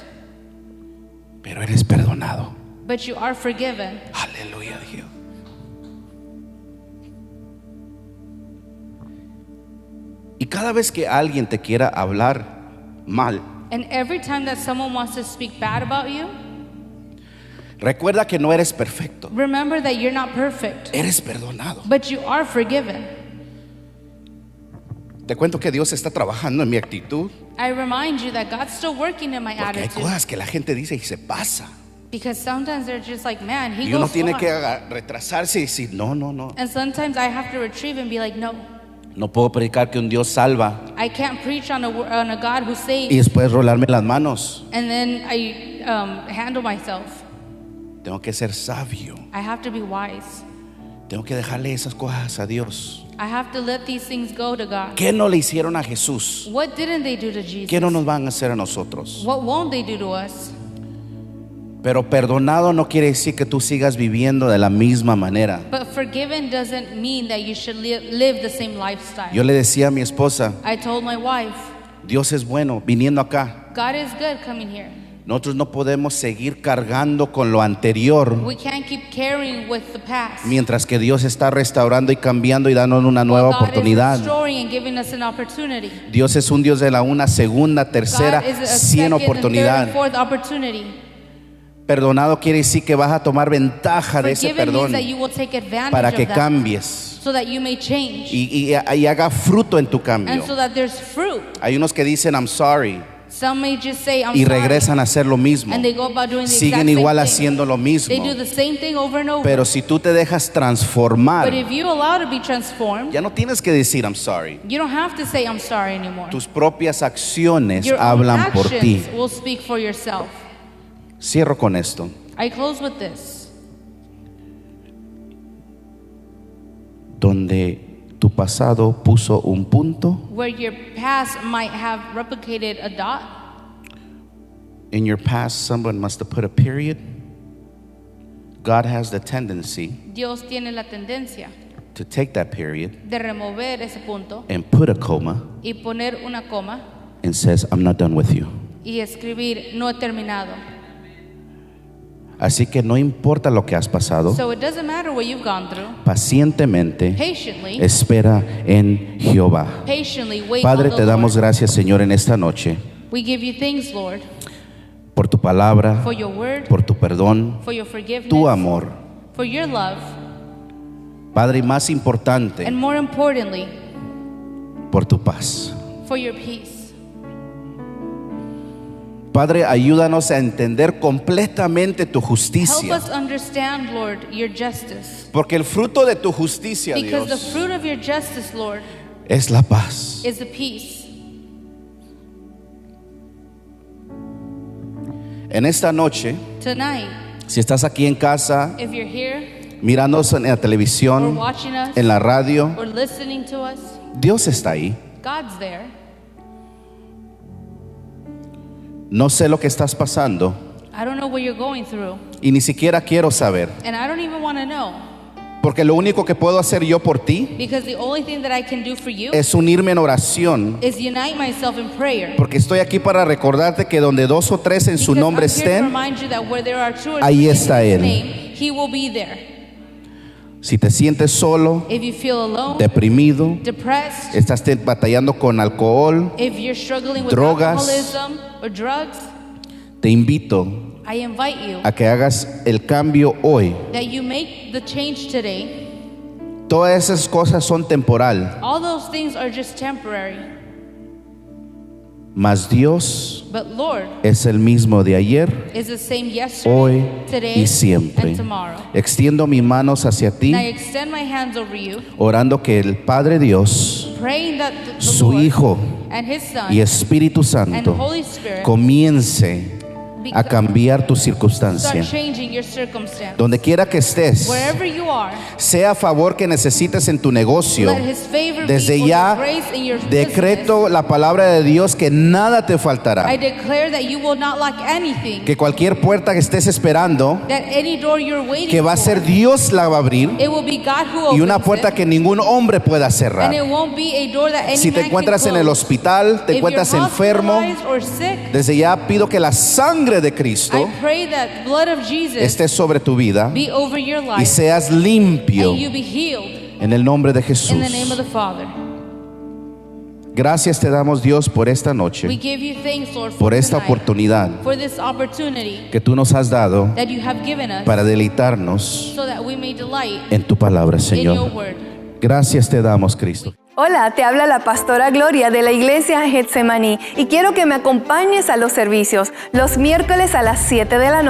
pero eres perdonado. but you are forgiven. Aleluya, Dios. Y cada vez que alguien te quiera hablar mal, And every time that someone wants to speak bad about you, recuerda que no eres perfecto, remember that you're not perfect, eres perdonado. but you are forgiven. Te cuento que Dios está trabajando en mi actitud, I remind you that God's still working in my porque hay attitude. cosas que la gente dice y se pasa. Because sometimes they're just like, man, he Y uno goes tiene far. que retrasarse y decir, no, no, no. And sometimes I have to retrieve and be like, no, No puedo predicar que un Dios salva I can't preach on a God who y saves. después rolarme las manos. And then I handle myself. Tengo que ser sabio. I have to be wise. Tengo que dejarle esas cosas a Dios. I have to let these things go to God. ¿Qué no le hicieron a Jesús? What didn't they do to Jesus? ¿Qué no nos van a hacer a nosotros? What won't they do to us? Pero perdonado no quiere decir que tú sigas viviendo de la misma manera. But forgiven doesn't mean that you should live the same lifestyle. Yo le decía a mi esposa, I told my wife, Dios es bueno, viniendo acá. God is good coming here. Nosotros no podemos seguir cargando con lo anterior We can't keep carrying with the past. mientras que Dios está restaurando y cambiando y dándonos una nueva God is oportunidad. restoring and giving us an opportunity. Dios es un Dios de la una, segunda, tercera, God is a 100 second and third oportunidad. and fourth opportunity. Perdonado quiere decir que vas a tomar ventaja de ese Forgiven perdón means that you will take advantage para of que that cambies so that you may change y haga fruto en tu and cambio. so that there's fruit. Hay unos que dicen I'm sorry Some may just say I'm y sorry regresan a hacer lo mismo. and they go about doing the exact Siguen same igual thing. haciendo lo mismo. They do the same thing over and over. Pero si tú te dejas transformar, But if you allow to be transformed, ya no tienes que decir I'm sorry. you don't have to say I'm sorry anymore. Tus propias acciones Your own hablan por ti. actions will speak for yourself. Cierro con esto. I close with this. Donde tu pasado puso un punto, Where your past might have replicated a dot, in your past someone must have put a period. God has the tendency Dios tiene la tendencia to to take that period de remover ese punto and put a comma y poner una coma and says, I'm not done with you. y escribir no he terminado. Así que no importa lo que has pasado, So it doesn't matter what you've gone through. pacientemente Patiently, espera en Jehová. patiently wait Padre, on te the damos Lord. gracias, Señor, en esta noche We give you thanks, Lord, por tu palabra, for your word, por tu perdón, for your forgiveness, tu amor. for your love, Padre, y más importante, and more importantly, por tu paz. for your peace. Padre, ayúdanos a entender completamente tu Help justicia. us understand, Lord, your justice. Porque el fruto de tu justicia, Because the Dios, fruit of your justice, Lord, es la paz. is the peace. En esta noche, Tonight, si estás aquí en casa, if you're here mirándonos en la or televisión, watching us en la radio, or listening to us, Dios está ahí. God's there. No sé lo que estás pasando I don't know what you're going through, y ni siquiera quiero saber. and I don't even want to know, Porque lo único que puedo hacer yo por ti because the only thing that I can do for you es unirme en oración. is unite myself in prayer. Porque estoy aquí para recordarte que donde dos o tres en su Because nombre I'm here to estén, remind you that where there are two or ahí three in está His Él. name, He will be there. si te sientes solo, If you feel alone, deprimido, depressed, estás batallando con alcohol, if you're struggling with drogas, alcoholism or drugs, te invito I invite you a que hagas el cambio hoy. that you make the change today. Todas esas cosas son temporal, All those things are just temporary. mas Dios But Lord es el mismo de ayer, is the same yesterday, hoy today, y siempre. and tomorrow. Extiendo mis manos hacia ti, And I extend my hands over you, orando que el Padre Dios, praying that the su Lord Hijo and His Son y Espíritu and the Santo Holy Spirit comience a cambiar tu circunstancia. start changing your circumstance. Donde quiera que estés, Wherever you are, sea favor que necesites en tu negocio, let His favor desde be for ya your grace in your decreto la palabra de Dios que nada te business. faltará. I declare that you will not lack anything, Que cualquier puerta que estés esperando, that any door you're waiting que va a for, ser Dios la va a abrir, it will be God who opens y una puerta it, que ningún hombre pueda and cerrar. it won't be a door that any Si te man encuentras can en el close. hospital, te If encuentras you're enfermo, hospitalized or sick, desde ya pido que la sangre de Cristo I pray that blood of Jesus esté sobre tu vida be over your y life seas limpio and you be healed en el nombre de in Jesús. the name of the Father. Gracias te damos, Dios, por esta We noche, give you thanks, Lord, for por esta tonight, oportunidad for this opportunity que tú nos has dado that you have given us para deleitarnos so that we may delight en tu palabra, in your Señor. word. Gracias te damos, Cristo. Hola, te habla la pastora Gloria de la iglesia Getsemaní y quiero que me acompañes a los servicios los miércoles a las 7 de la noche.